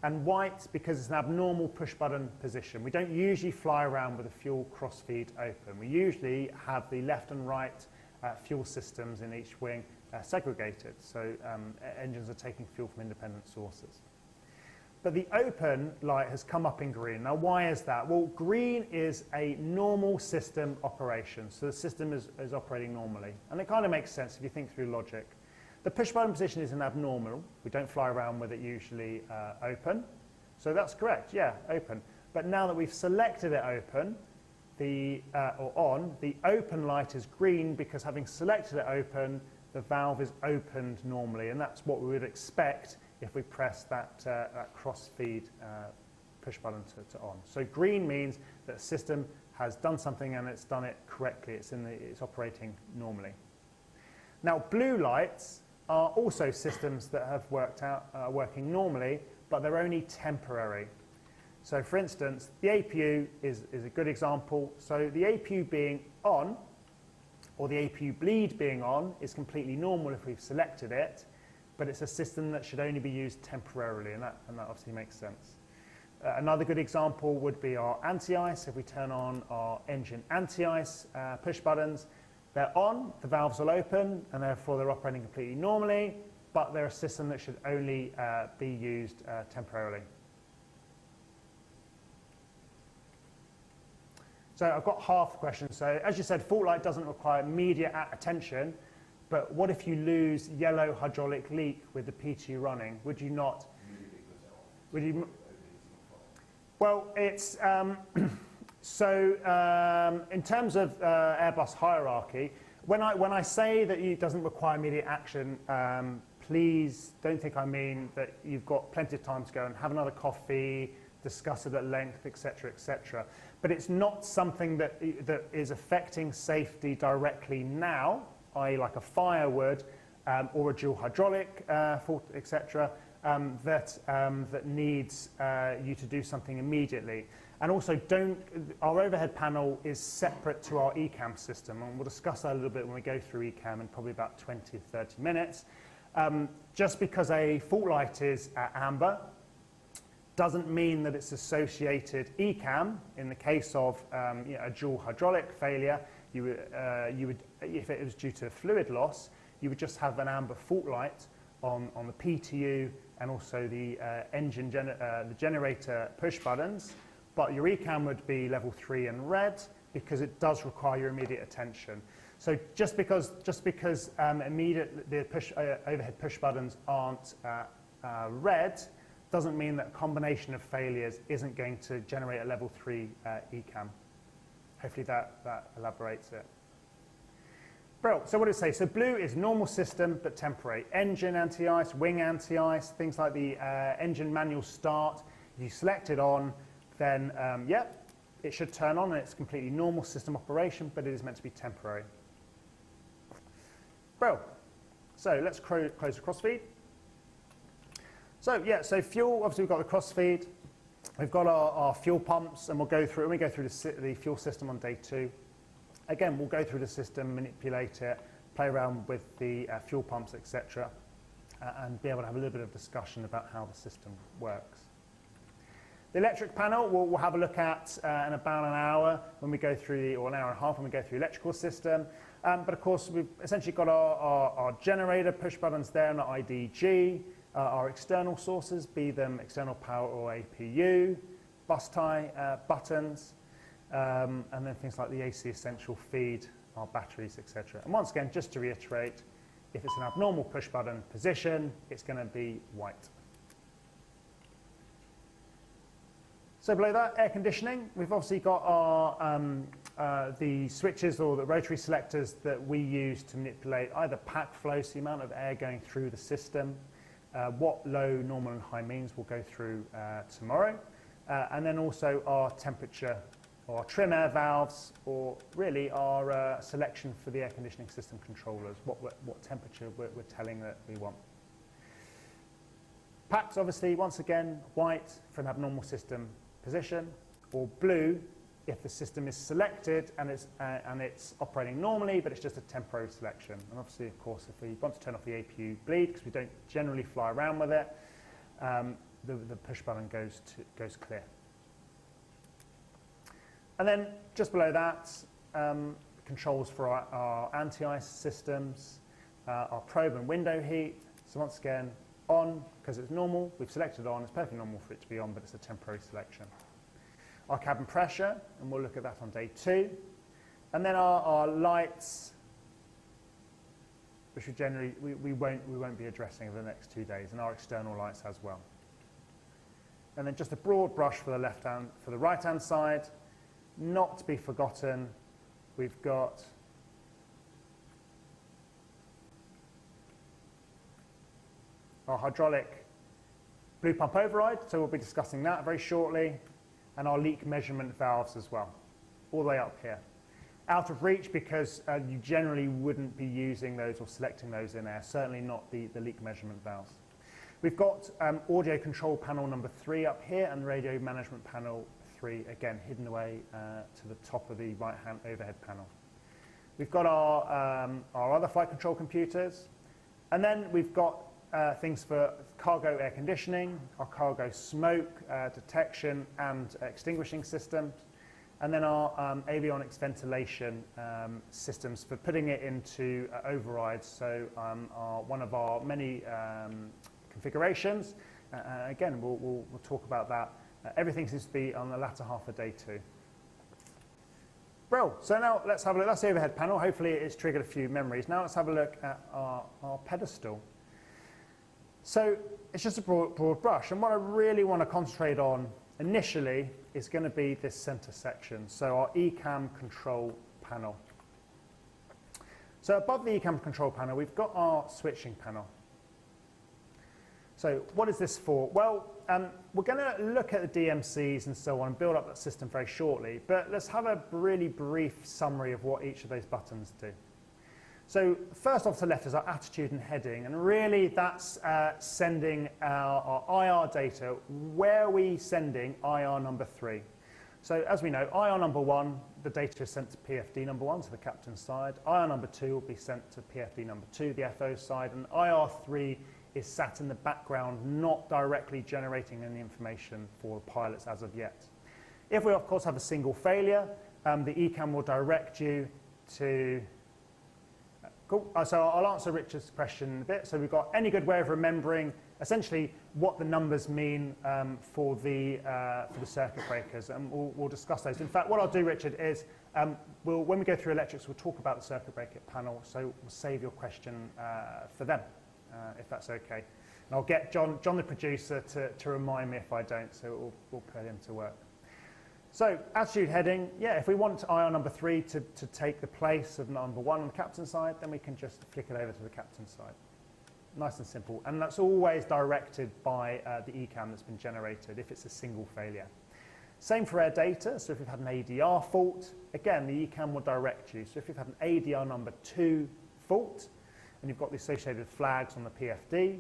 and white because it's an abnormal push button position. We don't usually fly around with the fuel crossfeed open. We usually have the left and right fuel systems in each wing segregated, so engines are taking fuel from independent sources. But the open light has come up in green. Now why is that? Well, green is a normal system operation, so the system is operating normally. And it kind of makes sense if you think through logic. The push button position is an abnormal. We don't fly around with it usually open. So that's correct, yeah, open. But now that we've selected it open, or on, the open light is green because having selected it open, the valve is opened normally, and that's what we would expect if we press that cross-feed push button to on. So green means that the system has done something and it's done it correctly. It's operating normally. Now blue lights are also systems that have worked out working normally, but they're only temporary. So for instance, the APU is a good example. So the APU being on, or the APU bleed being on, is completely normal if we've selected it, but it's a system that should only be used temporarily, and that obviously makes sense. Another good example would be our anti-ice. If we turn on our engine anti-ice push buttons, they're on, the valves will open, and therefore they're operating completely normally, but they're a system that should only be used temporarily. So I've got half the question. So as you said, fault light doesn't require immediate attention, but what if you lose yellow hydraulic leak with the P2 running? Would you not? Would you? Well, it's in terms of Airbus hierarchy, when I say that it doesn't require immediate action, please don't think I mean that you've got plenty of time to go and have another coffee, discuss it at length, etc., etc. But it's not something that is affecting safety directly now, i.e. like a fire would, or a dual hydraulic fault, etc., that needs you to do something immediately. And also, our overhead panel is separate to our ECAM system, and we'll discuss that a little bit when we go through ECAM in probably about 20 to 30 minutes. Just because a fault light is amber doesn't mean that it's associated ECAM. In the case of a dual hydraulic failure, you would, if it was due to fluid loss, you would just have an amber fault light on the PTU and also the the generator push buttons, but your ECAM would be level 3 and red because it does require your immediate attention. So just because the overhead push buttons aren't red doesn't mean that a combination of failures isn't going to generate a level 3 ECAM. Hopefully that elaborates it. Brilliant. So what did it say? So blue is normal system but temporary. Engine anti-ice, wing anti-ice, things like the engine manual start. If you select it on, then it should turn on and it's completely normal system operation, but it is meant to be temporary. Brilliant. So let's close the crossfeed. So so fuel, obviously we've got the crossfeed. We've got our fuel pumps, and we'll go through the fuel system on day 2. Again, we'll go through the system, manipulate it, play around with the fuel pumps, etc., and be able to have a little bit of discussion about how the system works. The electric panel we'll have a look at in about an hour when we go through, or an hour and a half when we go through the electrical system. But of course, we've essentially got our generator push buttons there and our IDG, our external sources, be them external power or APU, bus tie buttons, and then things like the AC essential feed, our batteries, etc. And once again, just to reiterate, if it's an abnormal push button position, it's going to be white. So below that, air conditioning. We've obviously got our the switches or the rotary selectors that we use to manipulate either pack flow, so the amount of air going through the system, what low, normal and high means we'll go through tomorrow, and then also our temperature or our trim air valves, or really our selection for the air conditioning system controllers, what temperature we're telling that we want. PAPs, obviously, once again, white for an abnormal system position, or blue if the system is selected and it's operating normally, but it's just a temporary selection. And obviously, of course, if we want to turn off the APU bleed, because we don't generally fly around with it, the push button goes clear. And then just below that, controls for our anti-ice systems, our probe and window heat. So once again, on, because it's normal, we've selected on, it's perfectly normal for it to be on, but it's a temporary selection. Our cabin pressure, and we'll look at that on day 2. And then our lights, which we generally, we won't be addressing over the next 2 days, and our external lights as well. And then just a broad brush for the right-hand side. Not to be forgotten, we've got our hydraulic blue pump override, so we'll be discussing that very shortly, and our leak measurement valves as well, all the way up here. Out of reach because you generally wouldn't be using those or selecting those in air, certainly not the leak measurement valves. We've got audio control panel number 3 up here and radio management panel 3, again, hidden away to the top of the right-hand overhead panel. We've got our other flight control computers, and then we've got things for cargo air conditioning, our cargo smoke detection and extinguishing systems, and then our avionics ventilation systems for putting it into overrides. So one of our many configurations, again, we'll talk about that. Everything seems to be on the latter half of day 2. Well, so now let's have a look. That's the overhead panel. Hopefully it's triggered a few memories. Now let's have a look at our pedestal. So it's just a broad brush, and what I really want to concentrate on initially is going to be this center section, so our ECAM control panel. So above the ECAM control panel, we've got our switching panel. So what is this for? Well, we're going to look at the DMCs and so on and build up that system very shortly, but let's have a really brief summary of what each of those buttons do. So first off to the left is our attitude and heading, and really that's sending our IR data. Where are we sending IR number 3? So as we know, IR number 1, the data is sent to PFD number 1, to the captain's side. IR number 2 will be sent to PFD number 2, the FO side, and IR 3 is sat in the background, not directly generating any information for the pilots as of yet. If we, of course, have a single failure, the ECAM will direct you to... Cool. So I'll answer Richard's question in a bit. So we've got any good way of remembering essentially what the numbers mean for the circuit breakers, and we'll discuss those. In fact, what I'll do, Richard, is when we go through electrics, we'll talk about the circuit breaker panel, so we'll save your question for them, if that's okay. And I'll get John the producer, to remind me if I don't, so we'll put him to work. So attitude heading, yeah, if we want IR number 3 to take the place of number 1 on the captain's side, then we can just flick it over to the captain's side. Nice and simple. And that's always directed by the ECAM that's been generated if it's a single failure. Same for air data. So if we've had an ADR fault, again, the ECAM will direct you. So if you've had an ADR number 2 fault and you've got the associated flags on the PFD,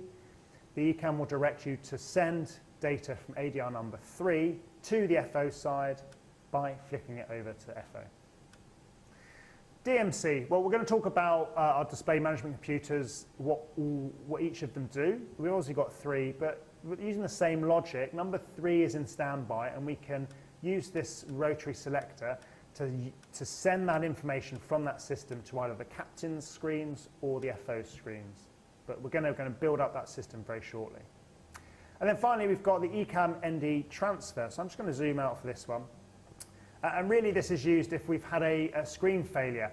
the ECAM will direct you to send data from ADR number 3 to the FO side by flicking it over to FO. DMC, well, we're going to talk about our display management computers, what each of them do. We've obviously got 3, but using the same logic, number 3 is in standby, and we can use this rotary selector to send that information from that system to either the captain's screens or the FO screens. But we're going to build up that system very shortly. And then finally, we've got the ECAM ND transfer. So I'm just going to zoom out for this one. And really, this is used if we've had a screen failure,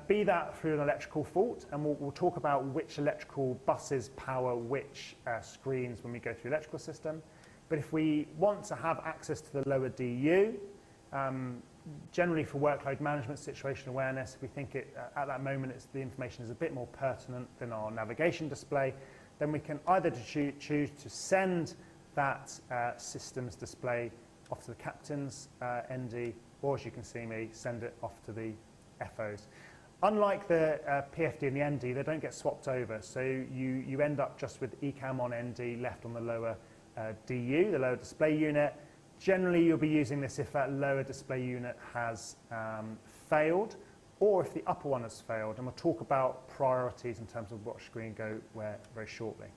be that through an electrical fault, and we'll talk about which electrical buses power which screens when we go through the electrical system. But if we want to have access to the lower DU, generally for workload management, situation awareness, if we think at that moment the information is a bit more pertinent than our navigation display, then we can either choose to send that systems display off to the captain's ND, or as you can see me, send it off to the FOs. Unlike the PFD and the ND, they don't get swapped over, so you end up just with ECAM on ND left on the lower DU, the lower display unit. Generally, you'll be using this if that lower display unit has failed, or if the upper one has failed, and we'll talk about priorities in terms of what screen go where very shortly.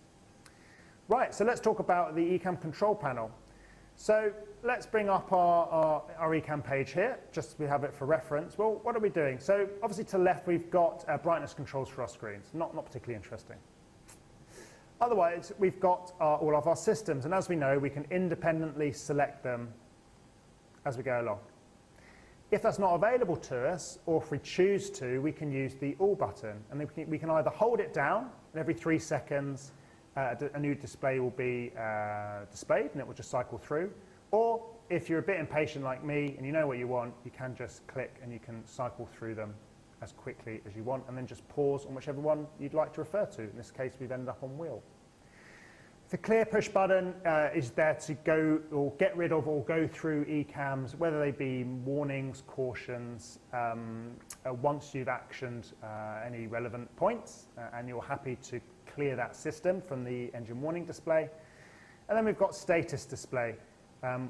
Right, so let's talk about the ECAM control panel. So let's bring up our ECAM page here, just so we have it for reference. Well, what are we doing? So obviously to the left, we've got brightness controls for our screens. Not particularly interesting. Otherwise, we've got all of our systems. And as we know, we can independently select them as we go along. If that's not available to us, or if we choose to, we can use the All button. And we can either hold it down, and every 3 seconds, a new display will be displayed and it will just cycle through. Or if you're a bit impatient like me and you know what you want, you can just click and you can cycle through them as quickly as you want and then just pause on whichever one you'd like to refer to. In this case, we've ended up on wheel. The clear push button is there to go or get rid of or go through ECAMs, whether they be warnings, cautions, once you've actioned any relevant points and you're happy to clear that system from the engine warning display. And then we've got status display,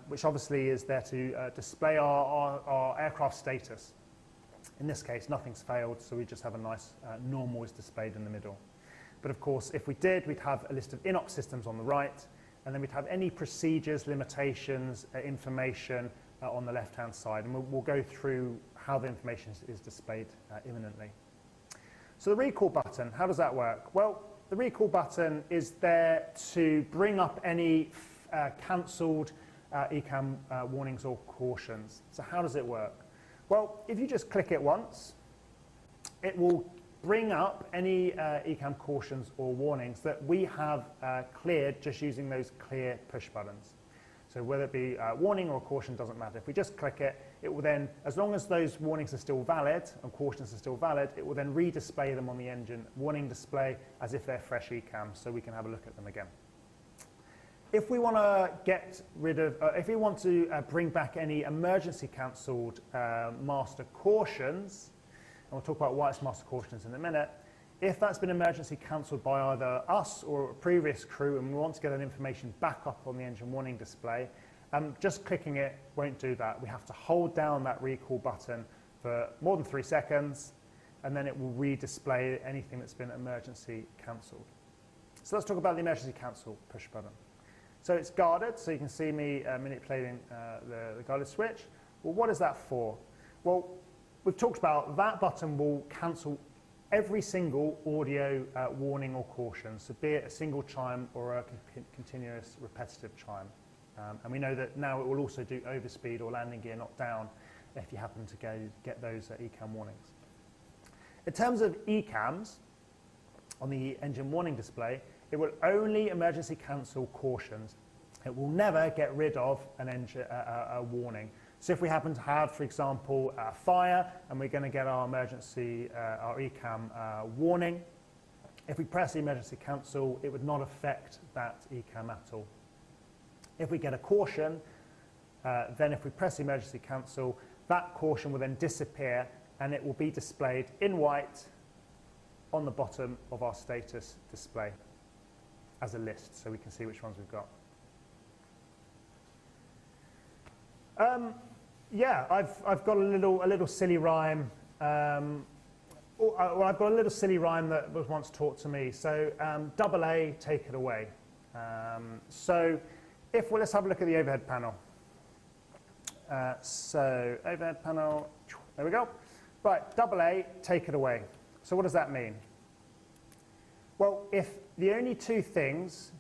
which obviously is there to display our aircraft status. In this case, nothing's failed, so we just have a nice normal is displayed in the middle. But of course, if we did, we'd have a list of in-op systems on the right, and then we'd have any procedures, limitations, information on the left-hand side. And we'll go through how the information is displayed imminently. So the recall button, how does that work? Well, the recall button is there to bring up any cancelled ECAM warnings or cautions. So how does it work? Well, if you just click it once, it will bring up any ECAM cautions or warnings that we have cleared just using those clear push buttons. So whether it be a warning or a caution, doesn't matter. If we just click it, it will then, as long as those warnings are still valid and cautions are still valid, it will then redisplay them on the engine warning display as if they're fresh ECAMs, so we can have a look at them again. If we want to get rid of, if we want to bring back any emergency cancelled master cautions, and we'll talk about why it's master cautions in a minute, if that's been emergency cancelled by either us or a previous crew and we want to get that information back up on the engine warning display, just clicking it won't do that. We have to hold down that recall button for more than 3 seconds, and then it will redisplay anything that's been emergency cancelled. So let's talk about the emergency cancel push button. So it's guarded, so you can see me manipulating the guarded switch. Well, what is that for? Well, we've talked about that button will cancel every single audio warning or caution, so be it a single chime or a continuous repetitive chime. And we know that now it will also do overspeed or landing gear not down if you happen to get those ECAM warnings. In terms of ECAMs on the engine warning display, it will only emergency cancel cautions. It will never get rid of a warning. So if we happen to have, for example, a fire and we're going to get our emergency, our ECAM warning, if we press the emergency cancel, it would not affect that ECAM at all. If we get a caution, then if we press the emergency cancel, that caution will then disappear and it will be displayed in white on the bottom of our status display as a list, so we can see which ones we've got. Yeah, I've got a little silly rhyme. Well, I've got a little silly rhyme that was once taught to me. So AA, take it away. Let's have a look at the overhead panel. So overhead panel, there we go. Right, AA, take it away. So what does that mean? Well, if the only two things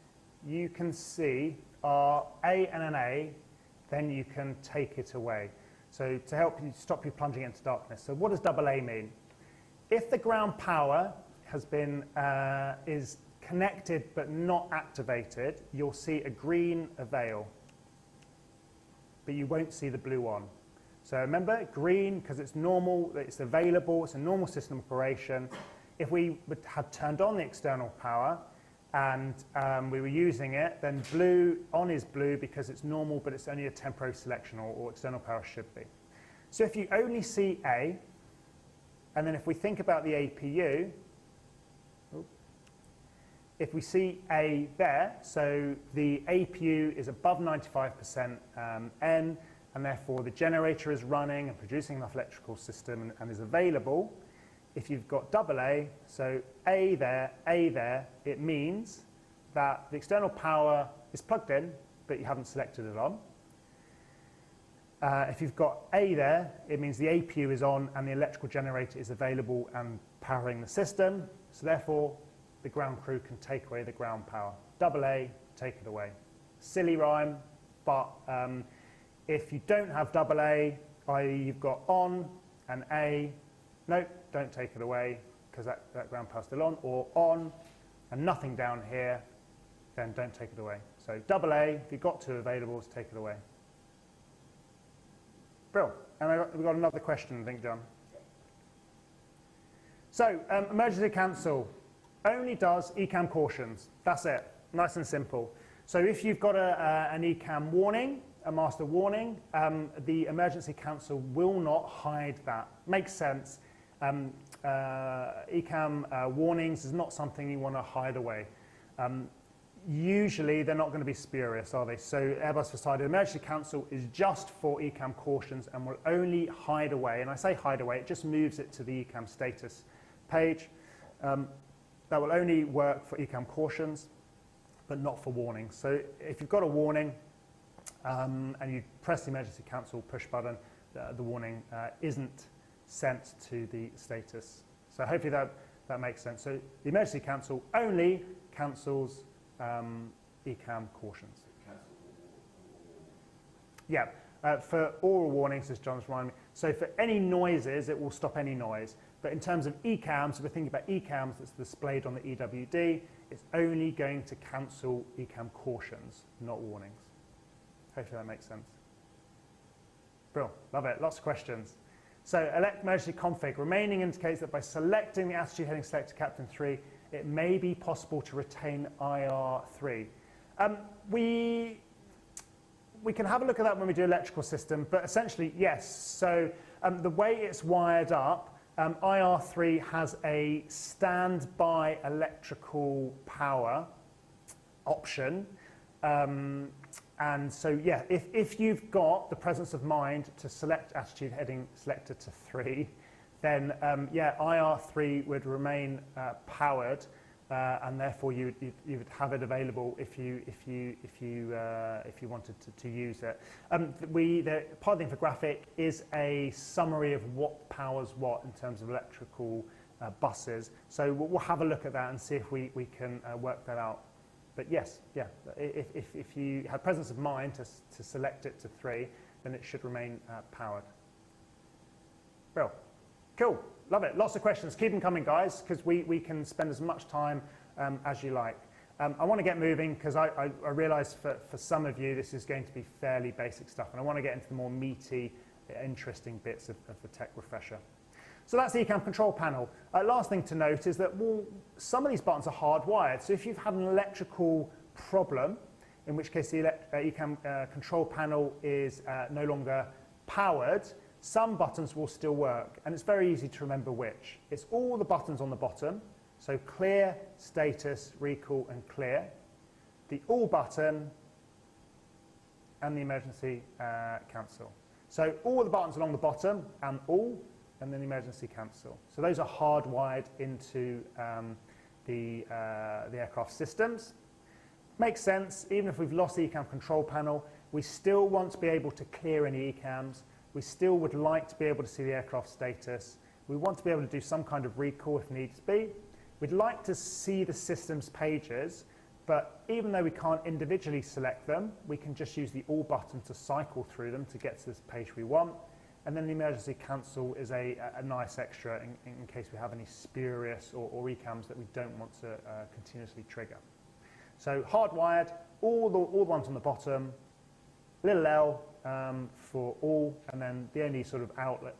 you can see are A and an A, then you can take it away. So to help you stop you plunging into darkness. So what does AA mean? If the ground power has been is connected but not activated, you'll see a green avail, but you won't see the blue on. So remember, green because it's normal, it's available, it's a normal system operation. If we had turned on the external power and we were using it, then blue on is blue because it's normal, but it's only a temporary selection, or external power should be. So if you only see A, and then if we think about the APU, if we see A there, so the APU is above 95% N, and therefore the generator is running and producing enough electrical system and is available. If you've got AA, so A there, it means that the external power is plugged in, but you haven't selected it on. If you've got A there, it means the APU is on and the electrical generator is available and powering the system. So therefore, the ground crew can take away the ground power. AA, take it away. Silly rhyme, but if you don't have AA, i.e. you've got on and A, no, don't take it away because that ground power's still on, or on and nothing down here, then don't take it away. So AA, if you've got two available, take it away. Brill. And we've got another question, I think, John. So, emergency cancel only does ECAM cautions. That's it. Nice and simple. So if you've got an ECAM warning, a master warning, the emergency cancel will not hide that. Makes sense. ECAM warnings is not something you want to hide away. Usually they're not going to be spurious, are they? So Airbus decided emergency cancel is just for ECAM cautions and will only hide away. And I say hide away, it just moves it to the ECAM status page. That will only work for ECAM cautions, but not for warnings. So if you've got a warning and you press the emergency cancel push button, the warning isn't sent to the status. So hopefully that makes sense. So the emergency cancel only cancels ECAM cautions. Yeah, for oral warnings, as John's reminding me. So for any noises, it will stop any noise. But in terms of ECAMs, if we're thinking about ECAMs that's displayed on the EWD, it's only going to cancel ECAM cautions, not warnings. Hopefully that makes sense. Brilliant, love it, lots of questions. So emergency config, remaining indicates that by selecting the attitude heading selector Captain 3, it may be possible to retain IR3. We can have a look at that when we do electrical system, but essentially, yes. So the way it's wired up, IR3 has a standby electrical power option. And so, yeah, if you've got the presence of mind to select attitude heading selector to 3, then yeah, IR3 would remain powered, and therefore you would have it available if you wanted to use it. Part of the infographic is a summary of what powers what in terms of electrical buses. So we'll have a look at that and see if we can work that out. But yes, yeah, if you have presence of mind to select it to 3, then it should remain powered. Well, cool, love it. Lots of questions. Keep them coming, guys, because we can spend as much time as you like. I want to get moving because I realise for some of you this is going to be fairly basic stuff, and I want to get into the more meaty, interesting bits of the tech refresher. So that's the ECAM control panel. Last thing to note is that some of these buttons are hardwired. So if you've had an electrical problem, in which case the ECAM control panel is no longer powered, some buttons will still work. And it's very easy to remember which. It's all the buttons on the bottom. So clear, status, recall, and clear. The all button and the emergency cancel. So all the buttons along the bottom and all, and then the emergency cancel. So those are hardwired into the aircraft systems. Makes sense, even if we've lost the ECAM control panel, we still want to be able to clear any ECAMs. We still would like to be able to see the aircraft status. We want to be able to do some kind of recall if needs be. We'd like to see the systems pages, but even though we can't individually select them, we can just use the all button to cycle through them to get to this page we want. And then the emergency cancel is a nice extra in case we have any spurious or ECAMs that we don't want to continuously trigger. So hardwired, all the ones on the bottom, little L for all, and then the only sort of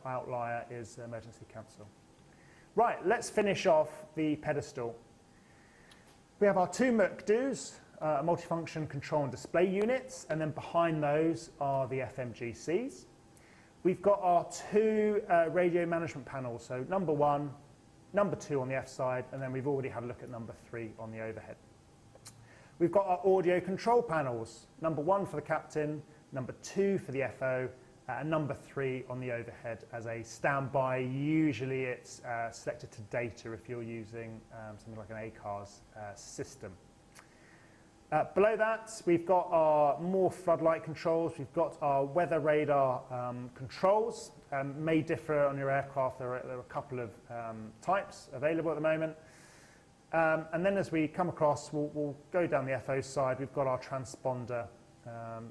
outlier is emergency cancel. Right, let's finish off the pedestal. We have our two MCDUs, multifunction control and display units, and then behind those are the FMGCs. we've got our two radio management panels. So number 1, number 2 on the F side, and then we've already had a look at number 3 on the overhead. We've got our audio control panels, number 1 for the captain, number 2 for the FO, and number 3 on the overhead as a standby. Usually it's selected to data if you're using something like an ACARS system. Below that, we've got our more floodlight controls. We've got our weather radar controls. May differ on your aircraft. There are a couple of types available at the moment. And then as we come across, we'll go down the FO side. We've got our transponder.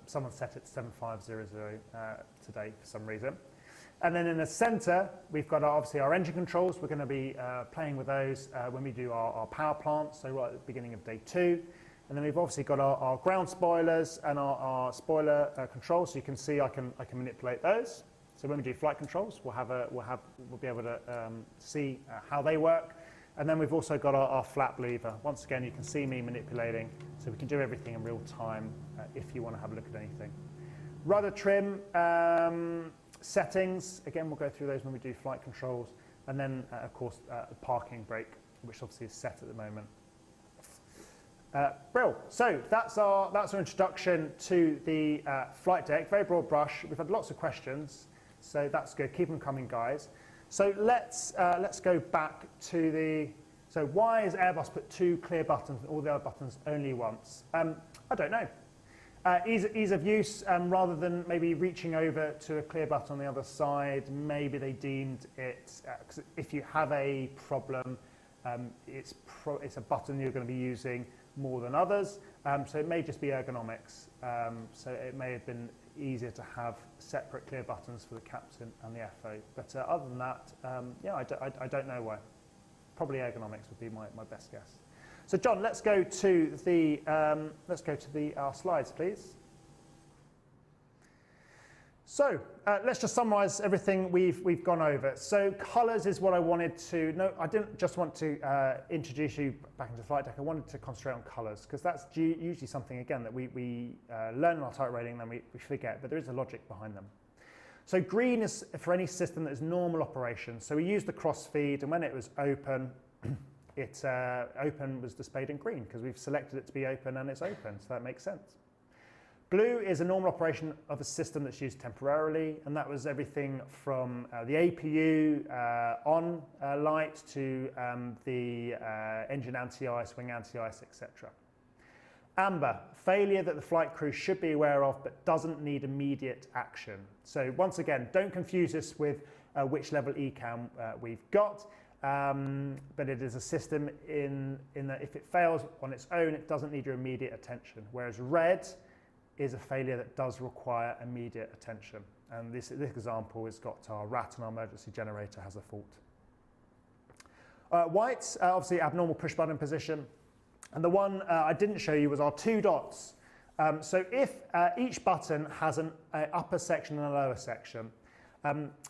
Someone set it to 7500 today for some reason. And then in the center, we've got obviously our engine controls. We're going to be playing with those when we do our power plant, so right at the beginning of day 2. And then we've obviously got our ground spoilers and our spoiler controls. So you can see I can manipulate those. So when we do flight controls, we'll be able to see how they work. And then we've also got our flap lever. Once again, you can see me manipulating, so we can do everything in real time if you want to have a look at anything. Rudder trim settings. Again, we'll go through those when we do flight controls. And then, of course, parking brake, which obviously is set at the moment. Brill. So that's our introduction to the flight deck. Very broad brush. We've had lots of questions, so that's good. Keep them coming, guys. So let's go back to the. So why has Airbus put 2 clear buttons and all the other buttons only once? I don't know. Ease of use, rather than maybe reaching over to a clear button on the other side. Maybe they deemed it. If you have a problem, it's a button you're going to be using more than others, so it may just be ergonomics. So it may have been easier to have separate clear buttons for the captain and the FO. But other than that, yeah, I don't know why. Probably ergonomics would be my best guess. So John, let's go to the our slides, please. So let's just summarise everything we've gone over. So colours is what I wanted to. No, I didn't just want to introduce you back into flight deck. I wanted to concentrate on colours because that's usually something again that we learn in our type rating and then we forget. But there is a logic behind them. So green is for any system that is normal operation. So we used the cross feed, and when it was open, it open was displayed in green because we've selected it to be open and it's open. So that makes sense. Blue is a normal operation of a system that's used temporarily, and that was everything from the APU on light to the engine anti-ice, wing anti-ice, etc. Amber, failure that the flight crew should be aware of but doesn't need immediate action. So once again, don't confuse this with which level ECAM we've got, but it is a system in that if it fails on its own, it doesn't need your immediate attention, whereas red is a failure that does require immediate attention. And this example has got our RAT and our emergency generator has a fault. White, obviously abnormal push button position. And the one I didn't show you was our 2 dots. So if each button has an upper section and a lower section,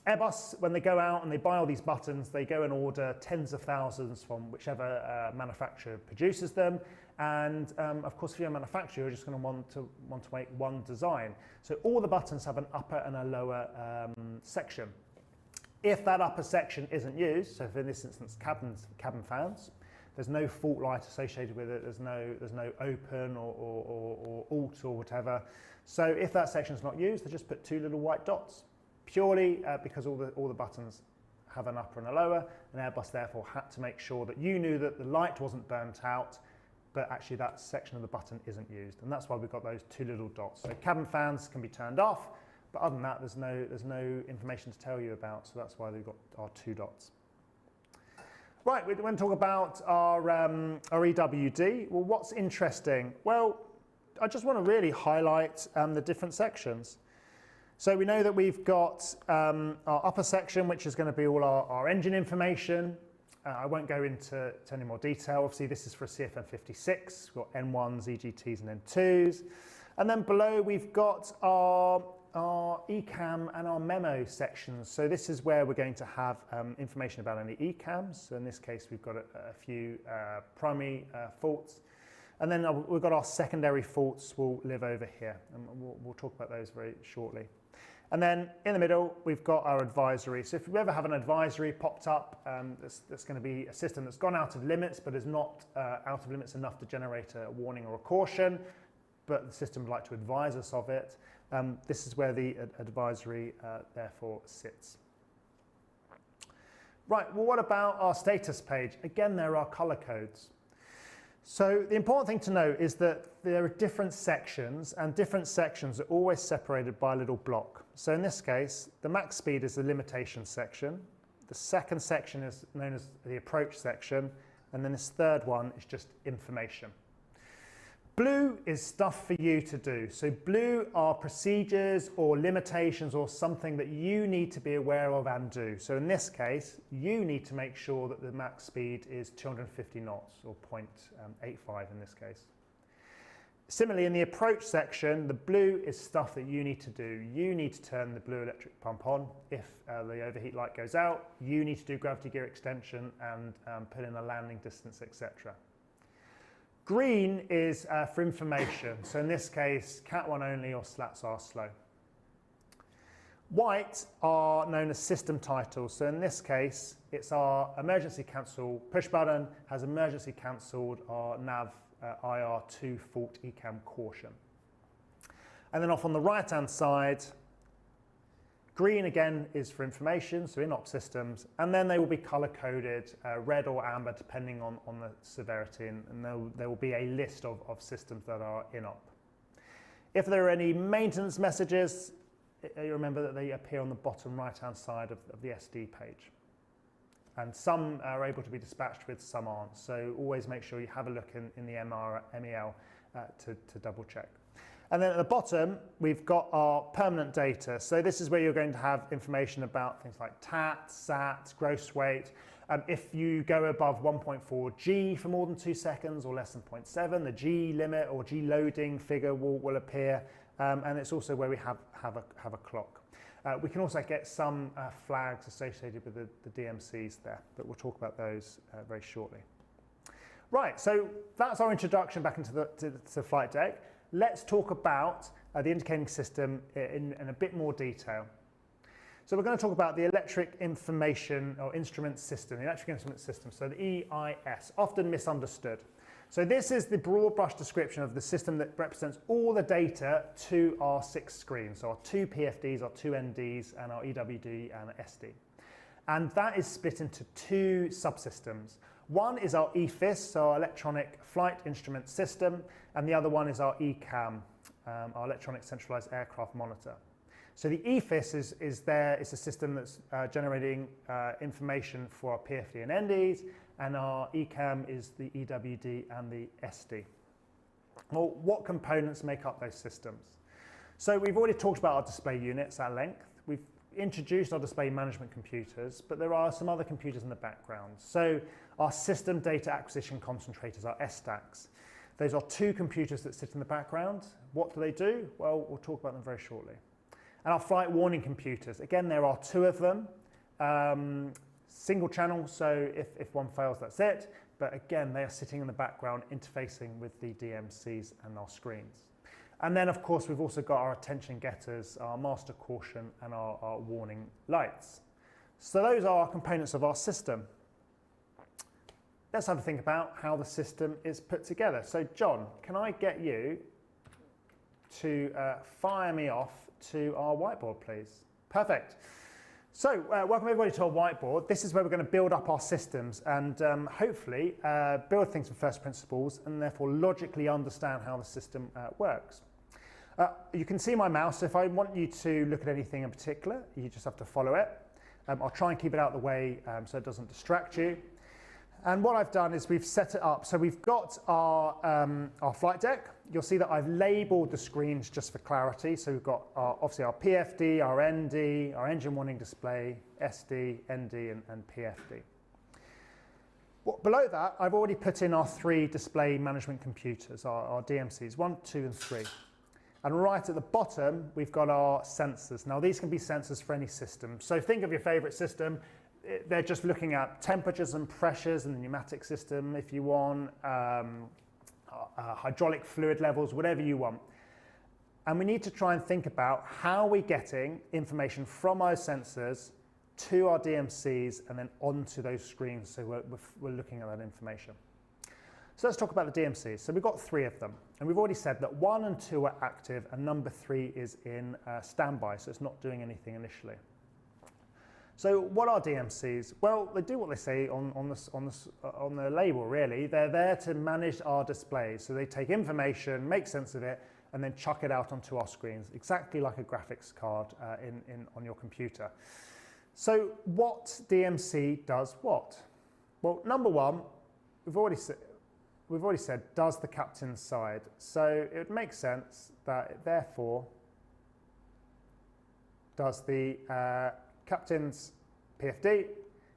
Airbus, when they go out and they buy all these buttons, they go and order tens of thousands from whichever manufacturer produces them. And of course, if you're a manufacturer, you're just going to want to make one design. So all the buttons have an upper and a lower section. If that upper section isn't used, so for in this instance, cabin fans, there's no fault light associated with it. There's no open or alt or whatever. So if that section is not used, they just put 2 little white dots, purely because all the buttons have an upper and a lower, and Airbus therefore had to make sure that you knew that the light wasn't burnt out, but actually that section of the button isn't used, and that's why we've got those 2 little dots. So cabin fans can be turned off, but other than that, there's no information to tell you about, so that's why we've got our 2 dots. Right, we're going to talk about our EWD. Well, what's interesting? Well, I just want to really highlight the different sections. So we know that we've got our upper section, which is going to be all our engine information. I won't go into any more detail. Obviously, this is for a CFM56. We've got N1s, EGTs, and N2s. And then below, we've got our ECAM and our memo sections. So this is where we're going to have information about any ECAMs. So in this case, we've got a few primary faults. And then we've got our secondary faults will live over here. And we'll talk about those very shortly. And then in the middle, we've got our advisory. So if you ever have an advisory popped up, that's going to be a system that's gone out of limits, but is not out of limits enough to generate a warning or a caution, but the system would like to advise us of it. This is where the advisory therefore sits. Right, well, what about our status page? Again, there are color codes. So the important thing to note is that there are different sections, and different sections are always separated by a little block. So in this case, the max speed is the limitation section. The second section is known as the approach section, and then this third one is just information. Blue is stuff for you to do. So blue are procedures or limitations or something that you need to be aware of and do. So in this case, you need to make sure that the max speed is 250 knots or 0.85 in this case. Similarly, in the approach section, the blue is stuff that you need to do. You need to turn the blue electric pump on if the overheat light goes out. You need to do gravity gear extension and put in a landing distance, etc. Green is for information, so in this case, Cat 1 only or slats are slow. White are known as system titles, so in this case, it's our emergency cancel push button has emergency cancelled our nav IR2 fault ECAM caution. And then off on the right-hand side, green again is for information, so in-op systems, and then they will be color-coded, red or amber, depending on the severity, and there will be a list of systems that are in-op. If there are any maintenance messages, you remember that they appear on the bottom right-hand side of the SD page. And some are able to be dispatched with, some aren't, so always make sure you have a look in the MEL to double-check. And then at the bottom, we've got our permanent data. So this is where you're going to have information about things like TAT, SAT, gross weight. If you go above 1.4 G for more than 2 seconds or less than 0.7, the G limit or G loading figure will appear. And it's also where we have a clock. We can also get some flags associated with the DMCs there, but we'll talk about those very shortly. Right, so that's our introduction back into the flight deck. Let's talk about the indicating system in a bit more detail. So we're going to talk about the electric information or instrument system, the electric instrument system, so the EIS, often misunderstood. So this is the broad brush description of the system that represents all the data to our 6 screens, so our 2 PFDs, our 2 NDs, and our EWD and SD. And that is split into 2 subsystems. One is our EFIS, so our electronic flight instrument system, and the other one is our ECAM, our electronic centralized aircraft monitor. So the EFIS is a system that's generating information for our PFD and NDs, and our ECAM is the EWD and the SD. Well, what components make up those systems? So we've already talked about our display units at length. We've introduced our display management computers, but there are some other computers in the background. So our system data acquisition concentrators, our SDACs. Those are 2 computers that sit in the background. What do? Well, we'll talk about them very shortly. And our flight warning computers, again, there are 2 of them. Single channel, so if one fails, that's it. But again, they are sitting in the background interfacing with the DMCs and our screens. And then, of course, we've also got our attention getters, our master caution, and our warning lights. So those are our components of our system. Let's have a think about how the system is put together. So, John, can I get you to fire me off to our whiteboard, please? Perfect. So, welcome everybody to our whiteboard. This is where we're going to build up our systems and hopefully build things from first principles and therefore logically understand how the system works. You can see my mouse. If I want you to look at anything in particular, you just have to follow it. I'll try and keep it out of the way so it doesn't distract you. And what I've done is we've set it up. So we've got our flight deck. You'll see that I've labeled the screens just for clarity. So we've got obviously our PFD, our ND, our engine warning display, SD, ND, and PFD. Well, below that, I've already put in our 3 display management computers, our DMCs, 1, 2, and 3. And right at the bottom, we've got our sensors. Now, these can be sensors for any system. So think of your favorite system. They're just looking at temperatures and pressures in the pneumatic system, if you want, hydraulic fluid levels, whatever you want. And we need to try and think about how we're getting information from our sensors to our DMCs and then onto those screens, so we're looking at that information. So let's talk about the DMCs. So we've got 3 of them, and we've already said that 1 and 2 are active, and number 3 is in standby, so it's not doing anything initially. So what are DMCs? Well, they do what they say on the label, really. They're there to manage our displays. So they take information, make sense of it, and then chuck it out onto our screens, exactly like a graphics card on your computer. So what DMC does what? Well, number 1, we've already said, does the captain's side. So it would make sense that it therefore does the captain's PFD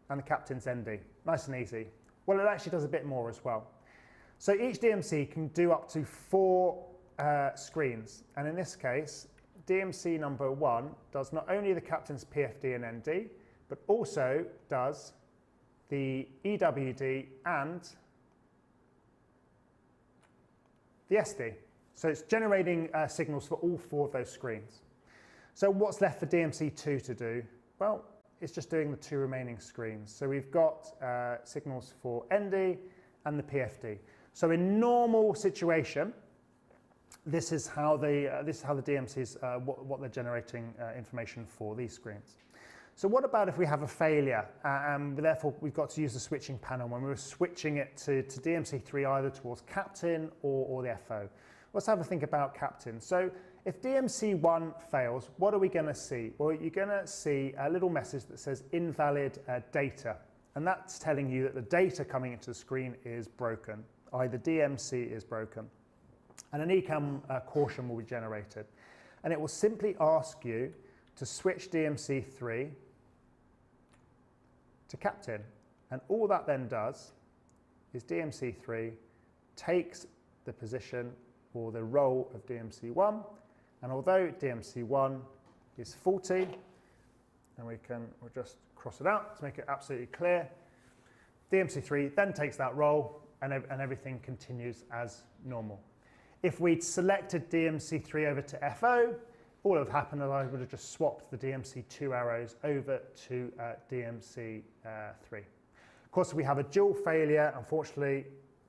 and the captain's ND. Nice and easy. Well, it actually does a bit more as well. So each DMC can do up to 4 screens. And in this case, DMC number 1 does not only the captain's PFD and ND, but also does the EWD and the SD. So it's generating signals for all 4 of those screens. So what's left for DMC2 to do? Well, it's just doing the 2 remaining screens. So we've got signals for ND and the PFD. So in normal situation, this is how the DMCs, what they're generating information for these screens. So what about if we have a failure and therefore we've got to use the switching panel when we're switching it to DMC3 either towards captain or the FO? Let's have a think about captain. So if DMC1 fails, what are we going to see? Well, you're going to see a little message that says invalid data. And that's telling you that the data coming into the screen is broken, either DMC is broken. And an ECAM caution will be generated. And it will simply ask you to switch DMC3 to captain. And all that then does is DMC3 takes the position or the role of DMC1. And although DMC1 is faulty, and we'll just cross it out to make it absolutely clear, DMC3 then takes that role and everything continues as normal. If we'd selected DMC3 over to FO, all that would have happened is I would have just swapped the DMC2 arrows over to DMC3. Of course, we have a dual failure. Unfortunately,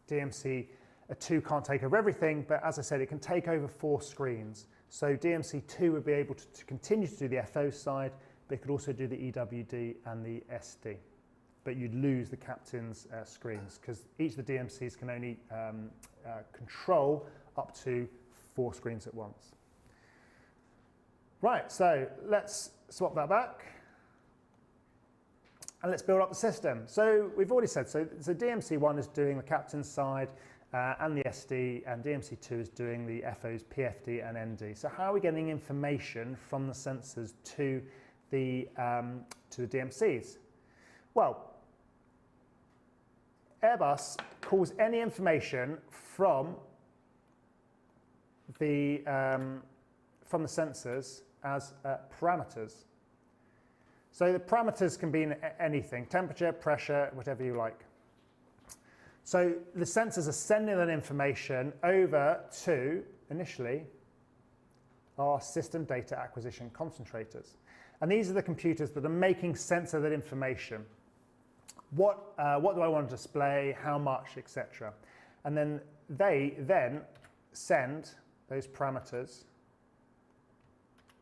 DMC2 can't take over everything, but as I said, it can take over 4 screens. So DMC2 would be able to continue to do the FO side, but it could also do the EWD and the SD. But you'd lose the captain's screens because each of the DMCs can only control up to 4 screens at once. Right, so let's swap that back. And let's build up the system. So we've already said, so DMC1 is doing the captain's side and the SD, and DMC2 is doing the FO's PFD and ND. So how are we getting information from the sensors to the DMCs? Well, Airbus calls any information from the sensors as parameters. So the parameters can be anything, temperature, pressure, whatever you like. So the sensors are sending that information over to, initially, our system data acquisition concentrators. And these are the computers that are making sense of that information. What do I want to display, how much, etc. And then they then send those parameters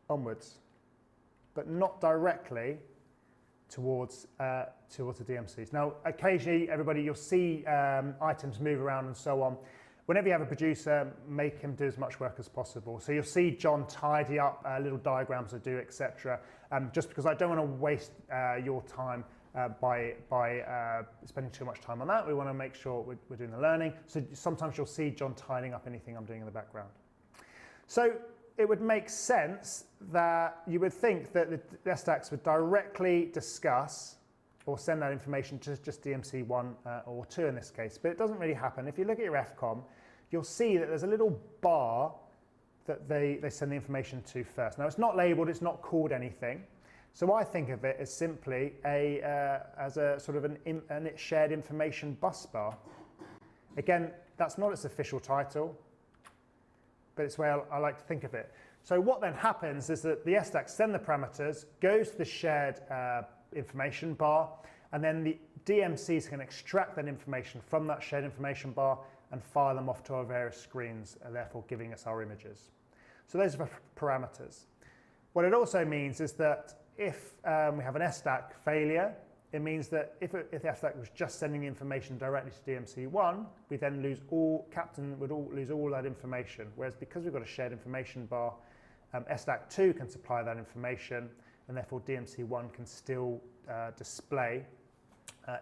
onwards, but not directly towards the DMCs. Now, occasionally, everybody, you'll see items move around and so on. Whenever you have a producer, make him do as much work as possible. So you'll see John tidy up little diagrams to do, etc. Just because I don't want to waste your time by spending too much time on that. We want to make sure we're doing the learning. So sometimes you'll see John tidying up anything I'm doing in the background. So it would make sense that you would think that the SDACs would directly discuss or send that information to just DMC1 or 2 in this case, but it doesn't really happen. If you look at your FCOM, you'll see that there's a little bar that they send the information to first. Now, it's not labeled, it's not called anything, so I think of it as simply as a sort of an shared information bus bar. Again, that's not its official title, but it's the way I like to think of it. So what then happens is that the SDAC send the parameters, goes to the shared information bar, and then the DMCs can extract that information from that shared information bar and fire them off to our various screens, therefore giving us our images. So those are the parameters. What it also means is that if we have an SDAC failure, it means that if the SDAC was just sending information directly to DMC1, we then lose captain would lose all that information. Whereas because we've got a shared information bar, SDAC2 can supply that information, and therefore DMC1 can still display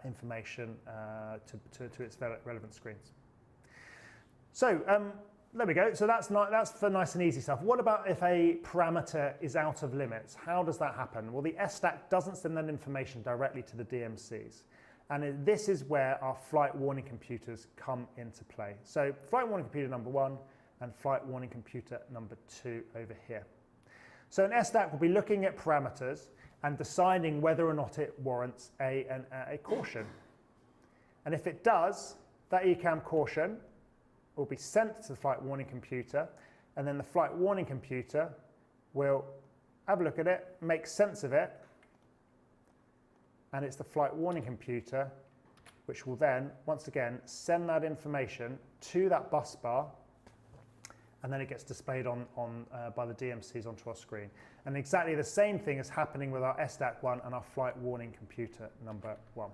information to its relevant screens. So there we go. So that's for nice and easy stuff. What about if a parameter is out of limits? How does that happen? Well, the SDAC doesn't send that information directly to the DMCs. And this is where our flight warning computers come into play. So flight warning computer number 1 and flight warning computer number 2 over here. So an SDAC will be looking at parameters and deciding whether or not it warrants a caution. And if it does, that ECAM caution will be sent to the flight warning computer, and then the flight warning computer will have a look at it, make sense of it, and it's the flight warning computer which will then, once again, send that information to that bus bar, and then it gets displayed by the DMCs onto our screen. And exactly the same thing is happening with our SDAC1 and our flight warning computer number 1.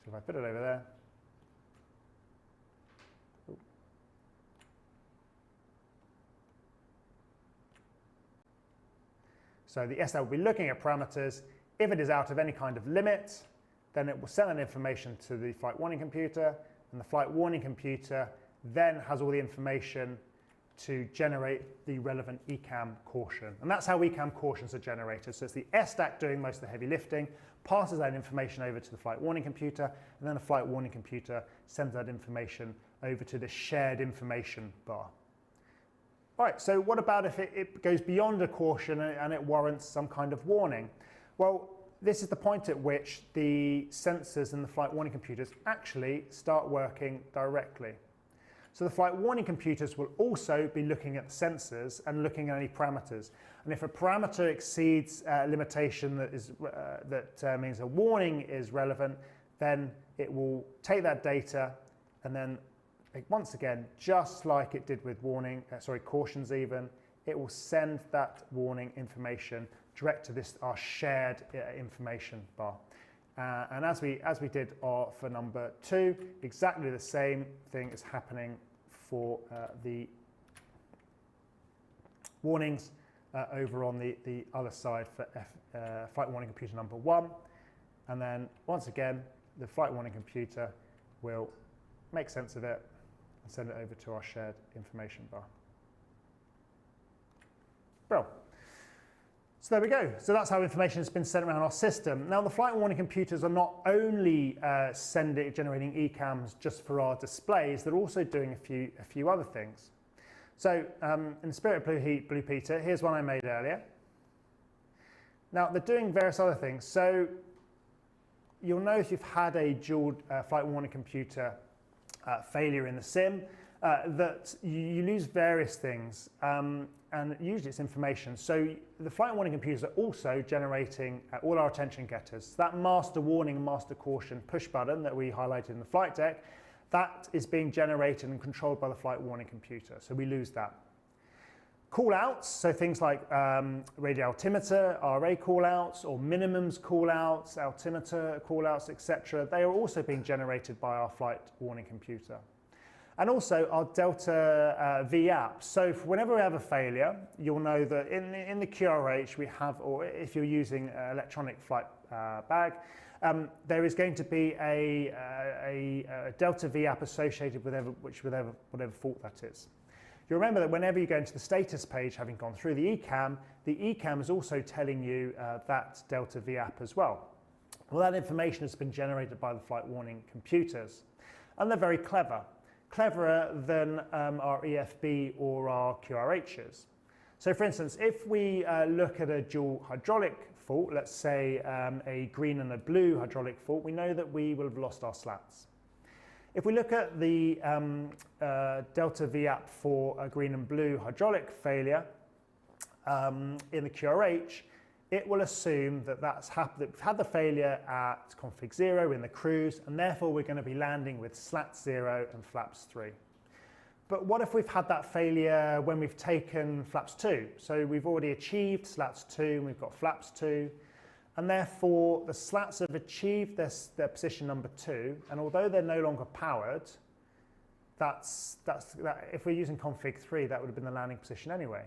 So if I put it over there, so the SDAC will be looking at parameters. If it is out of any kind of limit, then it will send that information to the flight warning computer, and the flight warning computer then has all the information to generate the relevant ECAM caution. And that's how ECAM cautions are generated. So it's the SDAC doing most of the heavy lifting, passes that information over to the flight warning computer, and then the flight warning computer sends that information over to the shared information bar. Right, so what about if it goes beyond a caution and it warrants some kind of warning? Well, this is the point at which the sensors and the flight warning computers actually start working directly. So the flight warning computers will also be looking at the sensors and looking at any parameters. And if a parameter exceeds a limitation that means a warning is relevant, then it will take that data and then once again, just like it did with cautions even, it will send that warning information direct to our shared information bar. And as we did for number 2, exactly the same thing is happening for the warnings over on the other side for flight warning computer number 1. And then once again, the flight warning computer will make sense of it and send it over to our shared information bar. Well, so there we go. So that's how information has been sent around our system. Now the flight warning computers are not only generating ECAMs just for our displays, they're also doing a few other things. So in the spirit of Blue Peter, here's one I made earlier. Now they're doing various other things. So you'll know if you've had a dual flight warning computer failure in the sim, that you lose various things, and usually it's information. So the flight warning computers are also generating all our attention getters. That master warning and master caution push button that we highlighted in the flight deck, that is being generated and controlled by the flight warning computer, so we lose that. Call-outs, so things like radio altimeter, RA call-outs, or minimums call-outs, altimeter call-outs, etc. They are also being generated by our flight warning computer. And also our Delta V app. So whenever we have a failure, you'll know that in the QRH we have, or if you're using electronic flight bag, there is going to be a Delta V app associated with whatever fault that is. You remember that whenever you go into the status page, having gone through the ECAM is also telling you that Delta V app as well. Well, that information has been generated by the flight warning computers, and they're very clever, cleverer than our EFB or our QRHs. So for instance, if we look at a dual hydraulic fault, let's say a green and a blue hydraulic fault, we know that we will have lost our slats. If we look at the Delta V app for a green and blue hydraulic failure, in the QRH, it will assume that that we've had the failure at config 0 in the cruise, and therefore we're going to be landing with slats 0 and flaps 3. But what if we've had that failure when we've taken flaps 2? So we've already achieved slats 2 and we've got flaps 2, and therefore the slats have achieved their position number 2, and although they're no longer powered, if we're using config 3, that would have been the landing position anyway.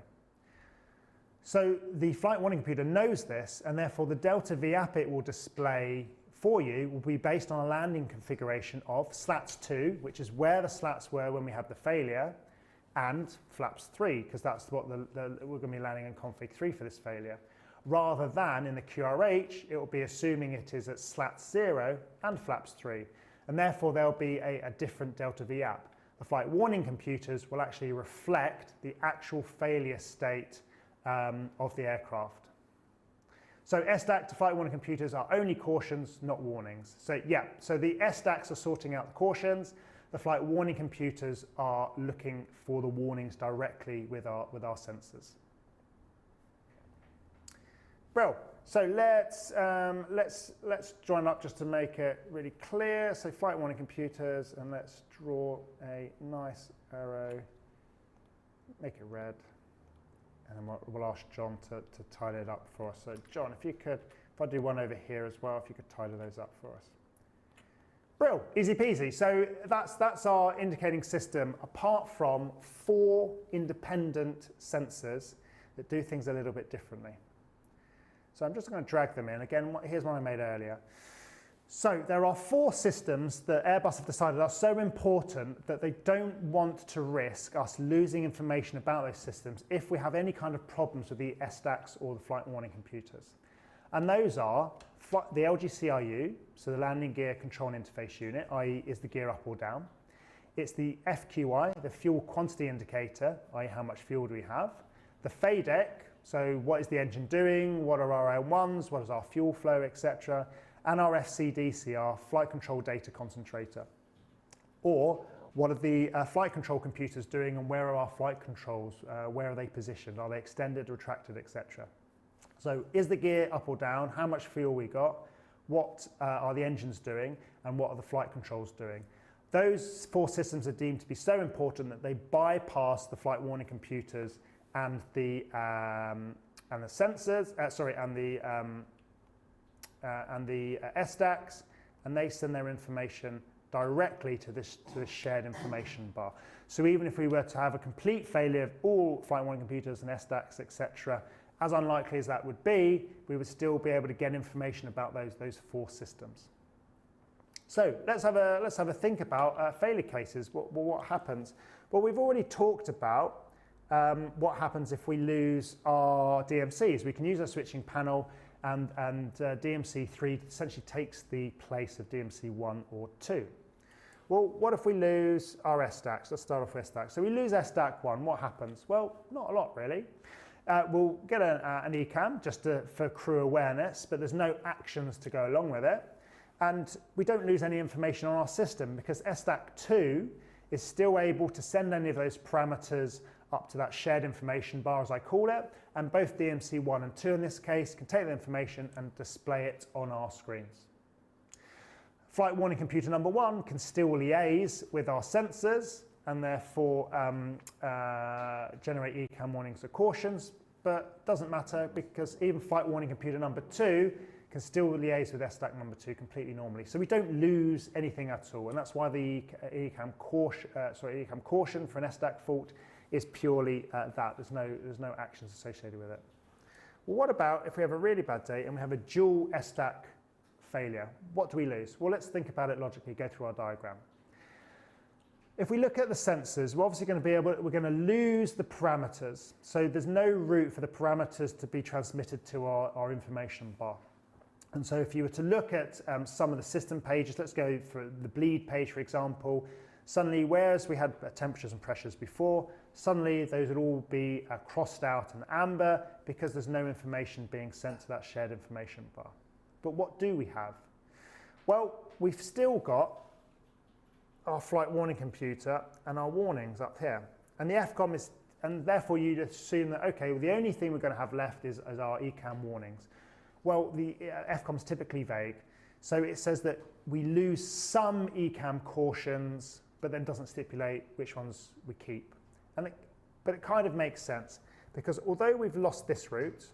So the flight warning computer knows this, and therefore the delta V app it will display for you will be based on a landing configuration of slats 2, which is where the slats were when we had the failure, and flaps 3, because that's what we're going to be landing in config 3 for this failure. Rather than in the QRH, it will be assuming it is at slats 0 and flaps 3, and therefore there'll be a different delta V app. The flight warning computers will actually reflect the actual failure state of the aircraft. So SDAC to flight warning computers are only cautions, not warnings. So yeah, so the SDACs are sorting out the cautions. The flight warning computers are looking for the warnings directly with our sensors. Well, so let's join up just to make it really clear. So flight warning computers, and let's draw a nice arrow, make it red. And then we'll ask John to tidy it up for us. So John, if I do one over here as well, if you could tidy those up for us. Brill, easy peasy. So that's our indicating system, apart from 4 independent sensors that do things a little bit differently. So I'm just going to drag them in. Again, here's one I made earlier. So there are 4 systems that Airbus have decided are so important that they don't want to risk us losing information about those systems if we have any kind of problems with the SDACs or the flight warning computers. And those are the LGCRU, so the landing gear control and interface unit, i.e. is the gear up or down. It's the FQI, the fuel quantity indicator, i.e. how much fuel do we have. The FADEC, so what is the engine doing, what are our L1s, what is our fuel flow, etc. And our FCDC, our flight control data concentrator. Or what are the flight control computers doing, and where are our flight controls, where are they positioned, are they extended, retracted, etc. So is the gear up or down, how much fuel we got, what are the engines doing, and what are the flight controls doing. Those 4 systems are deemed to be so important that they bypass the flight warning computers and the sensors, and the SDACs, and they send their information directly to this shared information bar. So even if we were to have a complete failure of all flight warning computers and SDACs, etc., as unlikely as that would be, we would still be able to get information about those 4 systems. So let's have a think about failure cases. What happens? Well, we've already talked about what happens if we lose our DMCs. We can use our switching panel, and DMC3 essentially takes the place of DMC1 or 2. Well, what if we lose our SDACs? Let's start off with SDACs. So we lose SDAC1, what happens? Well, not a lot really. We'll get an ECAM just for crew awareness, but there's no actions to go along with it. And we don't lose any information on our system because SDAC2 is still able to send any of those parameters up to that shared information bar, as I call it, and both DMC1 and 2 in this case can take the information and display it on our screens. Flight warning computer number 1 can still liaise with our sensors and therefore generate ECAM warnings or cautions, but doesn't matter because even flight warning computer number 2 can still liaise with SDAC number 2 completely normally. So we don't lose anything at all, and that's why the ECAM caution for an SDAC fault is purely that. There's no actions associated with it. Well, what about if we have a really bad day and we have a dual SDAC failure? What do we lose? Well, let's think about it logically, go through our diagram. If we look at the sensors, we're obviously going to lose the parameters. So there's no route for the parameters to be transmitted to our information bar. And so if you were to look at some of the system pages, let's go for the bleed page, for example, suddenly, whereas we had temperatures and pressures before, suddenly those would all be crossed out in amber because there's no information being sent to that shared information bar. But what do we have? Well, we've still got our flight warning computer and our warnings up here. And the FCOM and therefore you'd assume that, okay, well, the only thing we're going to have left is our ECAM warnings. Well, the FCOM is typically vague. So it says that we lose some ECAM cautions, but then doesn't stipulate which ones we keep. But it kind of makes sense, because although we've lost this route,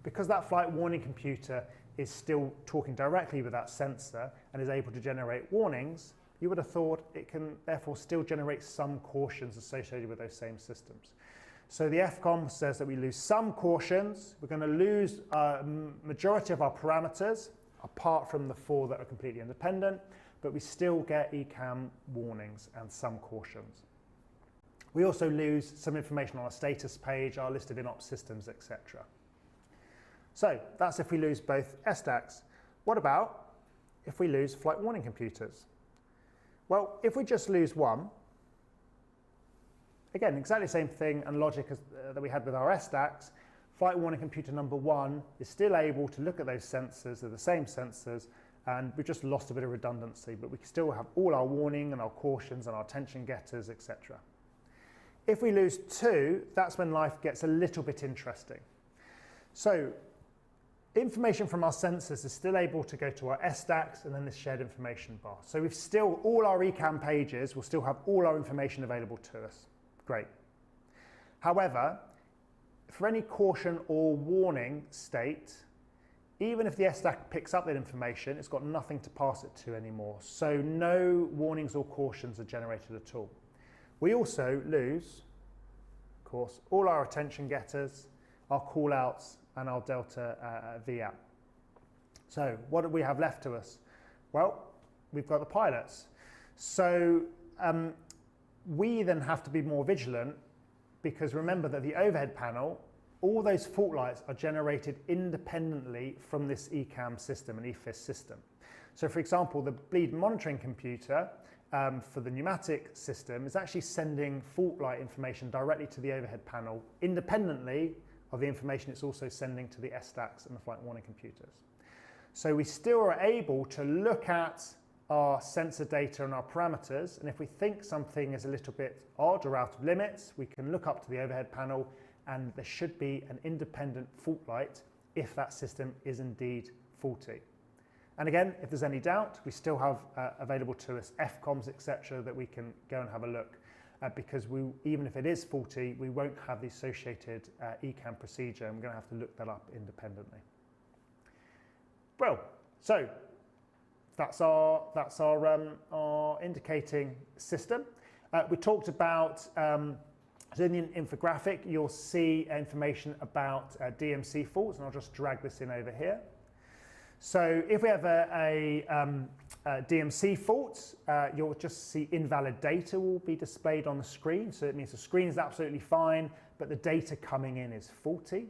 because that flight warning computer is still talking directly with that sensor and is able to generate warnings, you would have thought it can therefore still generate some cautions associated with those same systems. So the FCOM says that we lose some cautions. We're going to lose a majority of our parameters, apart from the 4 that are completely independent, but we still get ECAM warnings and some cautions. We also lose some information on our status page, our list of in-op systems, etc. So that's if we lose both SDACs. What about if we lose flight warning computers? Well, if we just lose one, again, exactly the same thing and logic as, that we had with our SDACs, flight warning computer number 1 is still able to look at those sensors, they're the same sensors, and we've just lost a bit of redundancy, but we can still have all our warning and our cautions and our attention getters, etc. If we lose 2, that's when life gets a little bit interesting. So information from our sensors is still able to go to our SDACs and then this shared information bar. So we've still, all our ECAM pages will still have all our information available to us. Great. However, for any caution or warning state, even if the SDAC picks up that information, it's got nothing to pass it to anymore. So no warnings or cautions are generated at all. We also lose, of course, all our attention getters, our callouts, and our Delta VAP. So what do we have left to us? Well, we've got the pilots. So we then have to be more vigilant, because remember that the overhead panel, all those fault lights are generated independently from this ECAM system, an EFIS system. So for example, the bleed monitoring computer for the pneumatic system is actually sending fault light information directly to the overhead panel independently of the information it's also sending to the SDACs and the flight warning computers. So we still are able to look at our sensor data and our parameters, and if we think something is a little bit odd or out of limits, we can look up to the overhead panel and there should be an independent fault light if that system is indeed faulty. And again, if there's any doubt, we still have available to us FCOMs, etc., that we can go and have a look. Because even if it is faulty, we won't have the associated ECAM procedure, and we're going to have to look that up independently. Well, so that's our indicating system. We talked about, so in the infographic, you'll see information about DMC faults, and I'll just drag this in over here. So if we have a DMC fault, you'll just see invalid data will be displayed on the screen. So it means the screen is absolutely fine, but the data coming in is faulty.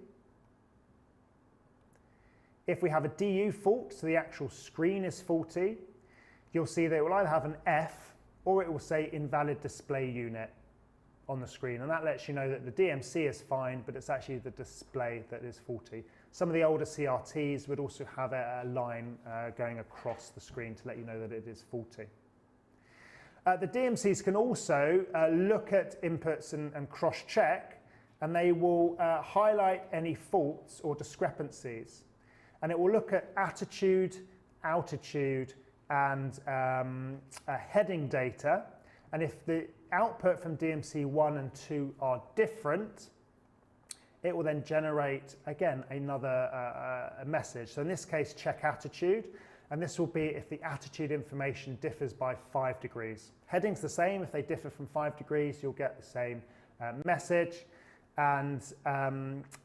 If we have a DU fault, so the actual screen is faulty, you'll see that it will either have an F or it will say invalid display unit on the screen. And that lets you know that the DMC is fine, but it's actually the display that is faulty. Some of the older CRTs would also have a line going across the screen to let you know that it is faulty. The DMCs can also look at inputs and cross-check, and they will highlight any faults or discrepancies. And it will look at attitude, altitude, and heading data. And if the output from DMC 1 and 2 are different, it will then generate, again, another a message. So in this case, check attitude. And this will be if the attitude information differs by 5 degrees. Heading's the same. If they differ from 5 degrees, you'll get the same message. And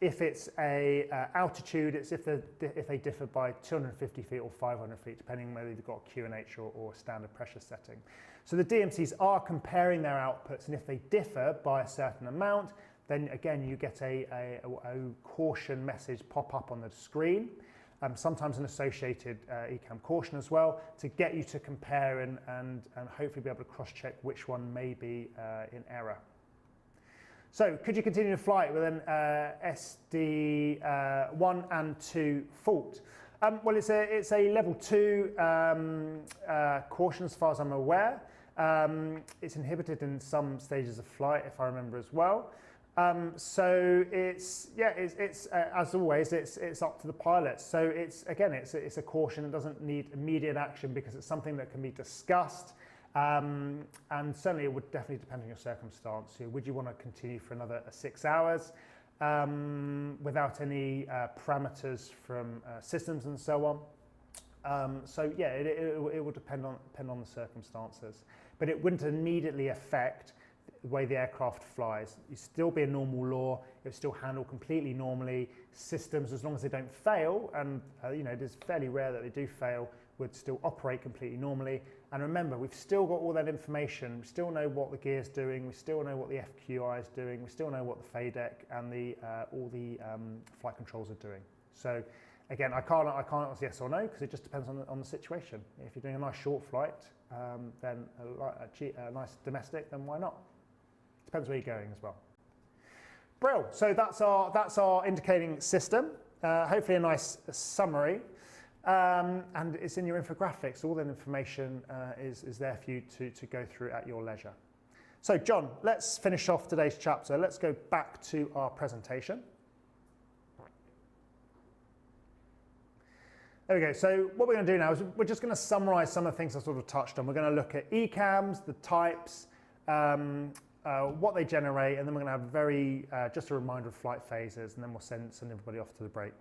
if it's a altitude, it's if they differ by 250 feet or 500 feet, depending on whether you've got QNH or standard pressure setting. So the DMCs are comparing their outputs, and if they differ by a certain amount, then again you get a caution message pop up on the screen, sometimes an associated ECAM caution as well, to get you to compare and hopefully be able to cross-check which one may be in error. So could you continue to flight with an SD1 and 2 fault? Well, it's a level 2 caution as far as I'm aware. It's inhibited in some stages of flight, if I remember as well. So it's as always, it's up to the pilot. So it's a caution. It doesn't need immediate action because it's something that can be discussed. And certainly it would definitely depend on your circumstance. So would you want to continue for another 6 hours without any parameters from systems and so on? So yeah, it will depend on the circumstances, but it wouldn't immediately affect the way the aircraft flies. It'd still be a normal law. It would still handle completely normally. Systems, as long as they don't fail, and it is fairly rare that they do fail, would still operate completely normally. And remember, we've still got all that information. We still know what the gear's doing. We still know what the FQI is doing. We still know what the FADEC and all the flight controls are doing. So again, I can't answer yes or no because it just depends on the situation. If you're doing a nice short flight, then a nice domestic, then why not? Depends where you're going as well. Brilliant. So that's our indicating system. Hopefully a nice summary. And it's in your infographics. All that information is there for you to go through at your leisure. So John, let's finish off today's chapter. Let's go back to our presentation. There we go. So what we're going to do now is we're just going to summarize some of the things I sort of touched on. We're going to look at ECAMs, the types, what they generate, and then we're going to have just a reminder of flight phases, and then we'll send everybody off to the break.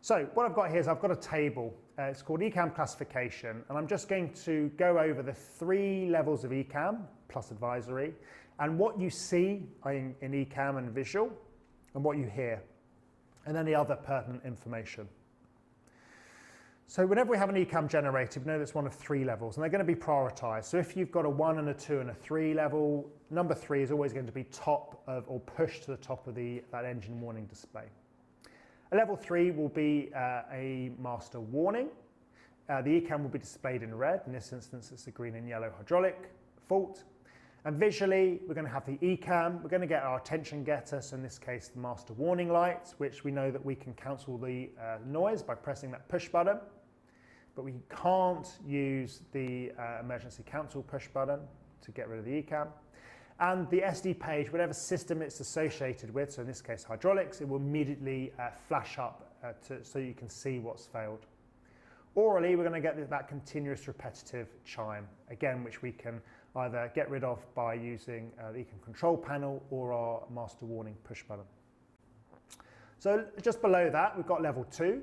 So what I've got here is I've got a table. It's called ECAM classification, and I'm just going to go over the 3 levels of ECAM plus advisory, and what you see in ECAM and visual, and what you hear, and any other pertinent information. So whenever we have an ECAM generated, we know that's one of 3 levels, and they're going to be prioritized. So if you've got a 1 and a 2 and a 3 level, number 3 is always going to be top of or pushed to the top of that engine warning display. A level 3 will be a master warning. The ECAM will be displayed in red. In this instance, it's a green and yellow hydraulic fault. And visually, we're going to have the ECAM. We're going to get our attention getter, so in this case, the master warning light, which we know that we can cancel the noise by pressing that push button. But we can't use the emergency cancel push button to get rid of the ECAM. And the SD page, whatever system it's associated with, so in this case hydraulics, it will immediately flash up so you can see what's failed. Orally, we're going to get that continuous repetitive chime, again, which we can either get rid of by using the ECAM control panel or our master warning push button. So just below that, we've got level 2.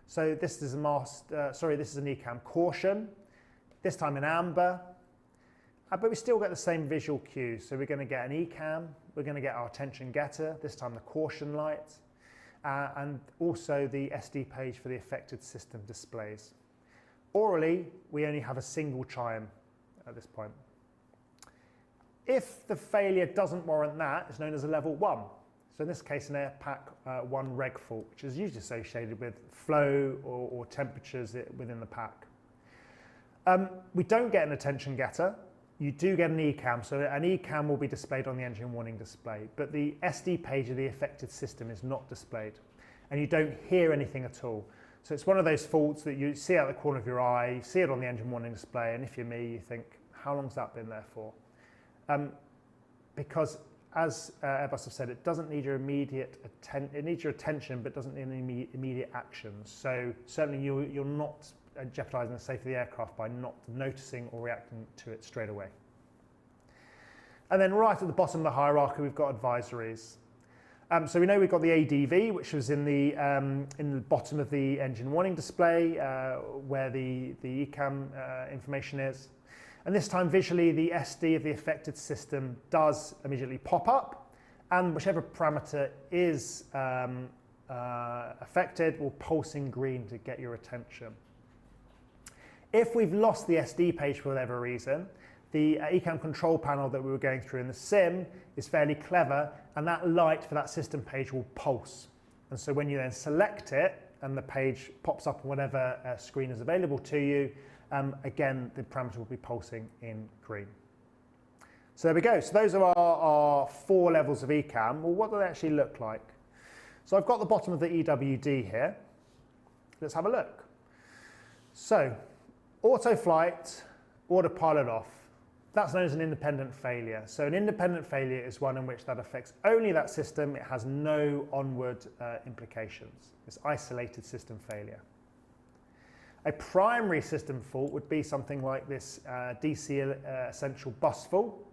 So this is an ECAM caution, this time in amber. But we still get the same visual cues. So we're going to get an ECAM, we're going to get our attention getter, this time the caution light, and also the SD page for the affected system displays. Orally, we only have a single chime at this point. If the failure doesn't warrant that, it's known as a level 1. So in this case, an AirPack 1 reg fault, which is usually associated with flow or temperatures within the pack. We don't get an attention getter. You do get an ECAM, so an ECAM will be displayed on the engine warning display, but the SD page of the affected system is not displayed, and you don't hear anything at all. So it's one of those faults that you see out the corner of your eye, you see it on the engine warning display, and if you're me, you think, how long's that been there for? Because as Airbus have said, it doesn't need your immediate it needs your attention, but doesn't need any immediate actions. So certainly you're not jeopardizing the safety of the aircraft by not noticing or reacting to it straight away. And then right at the bottom of the hierarchy, we've got advisories. So we know we've got the ADV, which was in the bottom of the engine warning display, where the ECAM information is. And this time visually, the SD of the affected system does immediately pop up, and whichever parameter is affected will pulse in green to get your attention. If we've lost the SD page for whatever reason, the ECAM control panel that we were going through in the sim is fairly clever, and that light for that system page will pulse. And so when you then select it and the page pops up on whatever screen is available to you, again, the parameter will be pulsing in green. So there we go. So those are our 4 levels of ECAM. Well, what do they actually look like? So I've got the bottom of the EWD here. Let's have a look. So auto flight, autopilot off. That's known as an independent failure. So an independent failure is one in which that affects only that system. It has no onward implications. It's isolated system failure. A primary system fault would be something like this DC essential bus fault.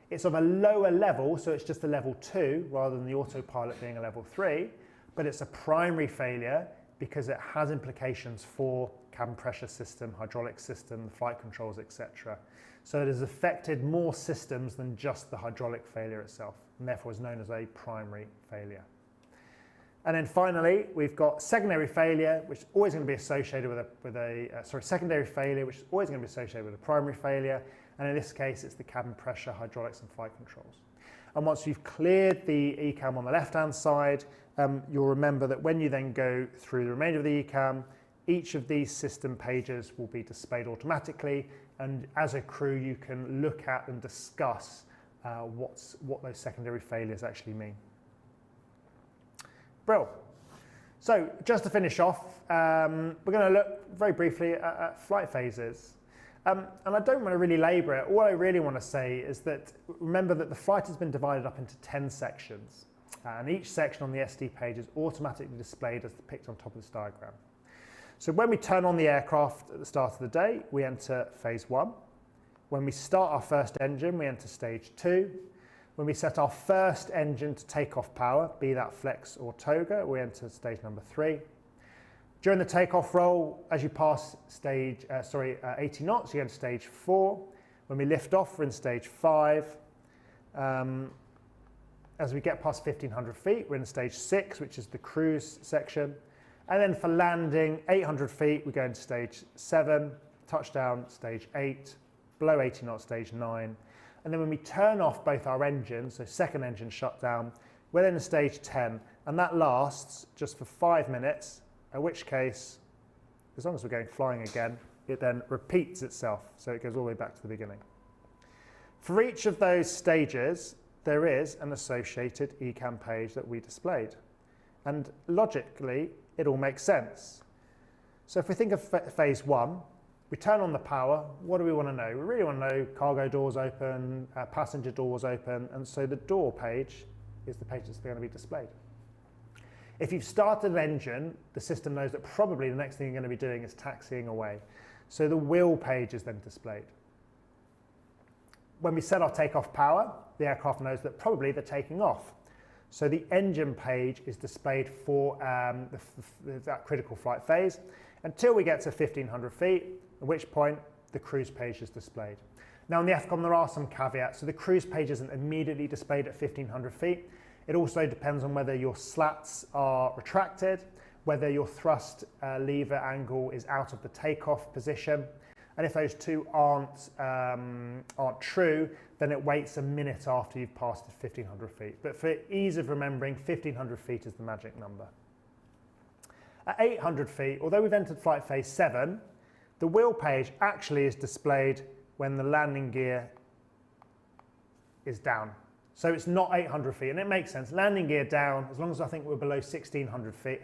It's of a lower level, so it's just a level 2 rather than the autopilot being a level 3, but it's a primary failure because it has implications for cabin pressure system, hydraulic system, flight controls, etc. So it has affected more systems than just the hydraulic failure itself, and therefore is known as a primary failure. And then finally, we've got secondary failure, which is always going to be associated with secondary failure, which is always going to be associated with a primary failure. And in this case, it's the cabin pressure, hydraulics, and flight controls. And once you've cleared the ECAM on the left-hand side, you'll remember that when you then go through the remainder of the ECAM, each of these system pages will be displayed automatically. And as a crew, you can look at and discuss what those secondary failures actually mean. Brill. So just to finish off, we're going to look very briefly at flight phases. And I don't want to really labour it. All I really want to say is that remember that the flight has been divided up into 10 sections. And each section on the SD page is automatically displayed as depicted on top of this diagram. So when we turn on the aircraft at the start of the day, we enter phase 1. When we start our first engine, we enter stage 2. When we set our first engine to takeoff power, be that flex or toga, we enter stage number 3. During the takeoff roll, as you pass 80 knots, you enter stage 4. When we lift off, we're in stage 5. As we get past 1,500 feet, we're in stage 6, which is the cruise section. And then for landing, 800 feet, we go into stage 7, touchdown, stage 8, below 80 knots, stage 9. And then when we turn off both our engines, so second engine shut down, we're then in stage 10, and that lasts just for 5 minutes, in which case, as long as we're going flying again, it then repeats itself, so it goes all the way back to the beginning. For each of those stages, there is an associated ECAM page that we displayed. And logically, it all makes sense. So if we think of phase 1, we turn on the power. What do we want to know? We really want to know cargo doors open, passenger doors open, and so the door page is the page that's going to be displayed. If you've started an engine, the system knows that probably the next thing you're going to be doing is taxiing away. So the wheel page is then displayed. When we set our takeoff power, the aircraft knows that probably they're taking off. So the engine page is displayed for that critical flight phase until we get to 1,500 feet, at which point the cruise page is displayed. Now in the FCOM there are some caveats. So the cruise page isn't immediately displayed at 1,500 feet. It also depends on whether your slats are retracted, whether your thrust lever angle is out of the takeoff position. And if those two aren't true, then it waits a minute after you've passed 1,500 feet. But for ease of remembering, 1,500 feet is the magic number. At 800 feet, although we've entered flight phase 7, the wheel page actually is displayed when the landing gear is down. So it's not 800 feet, and it makes sense. Landing gear down, as long as I think we're below 16,000 feet,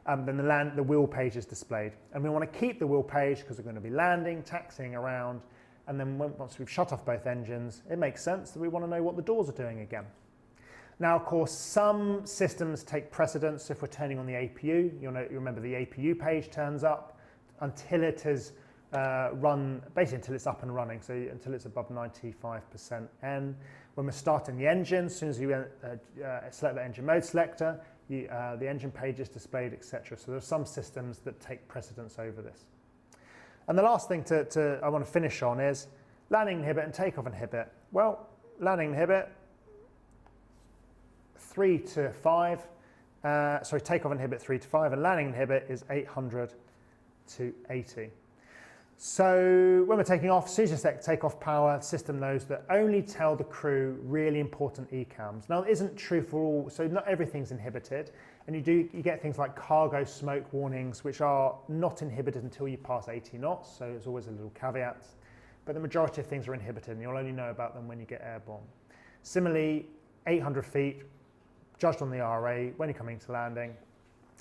then the wheel page is displayed. And we want to keep the wheel page because we're going to be landing, taxiing around, and then once we've shut off both engines, it makes sense that we want to know what the doors are doing again. Now, of course, some systems take precedence. If we're turning on the APU, you remember the APU page turns up until it is basically until it's up and running, so until it's above 95% N. When we're starting the engine, as soon as you select the engine mode selector, the engine page is displayed, etc. So there are some systems that take precedence over this. And the last thing I want to finish on is landing inhibit and takeoff inhibit. Well, landing inhibit, 3 to 5. Takeoff inhibit 3 to 5, and landing inhibit is 800 to 80. So when we're taking off, as soon as you set takeoff power, the system knows that only tell the crew really important ECAMs. Now, it isn't true for all, so not everything's inhibited, and you get things like cargo smoke warnings, which are not inhibited until you pass 80 knots, so there's always a little caveat. But the majority of things are inhibited, and you'll only know about them when you get airborne. Similarly, 800 feet, judged on the RA, when you're coming to landing,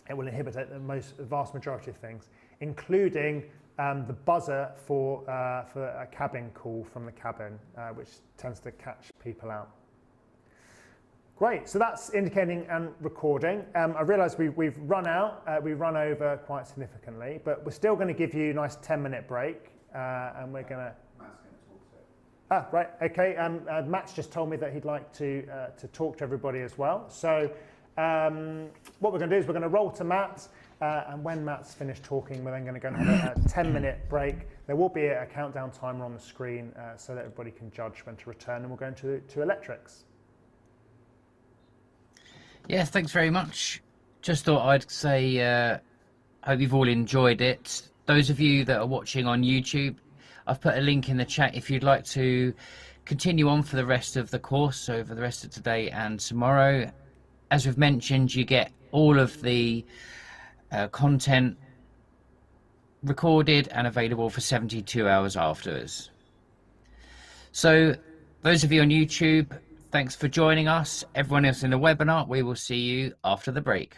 it will inhibit the vast majority of things. including the buzzer for a cabin call from the cabin, which tends to catch people out. Great, so that's indicating and recording. I realise we've run out, we've run over quite significantly, but we're still going to give you a nice 10-minute break, and we're going to... Matt's going to talk to it. Right, okay. Matt's just told me that he'd like to talk to everybody as well. So what we're going to do is we're going to roll to Matt, and when Matt's finished talking, we're then going to go and have a 10-minute break. There will be a countdown timer on the screen so that everybody can judge when to return, and we'll go into electrics. Yeah, thanks very much. Just thought I'd say, hope you've all enjoyed it. Those of you that are watching on YouTube, I've put a link in the chat if you'd like to continue on for the rest of the course, so for the rest of today and tomorrow. As we've mentioned, you get all of the content recorded and available for 72 hours afterwards. So those of you on YouTube, thanks for joining us. Everyone else in the webinar, we will see you after the break.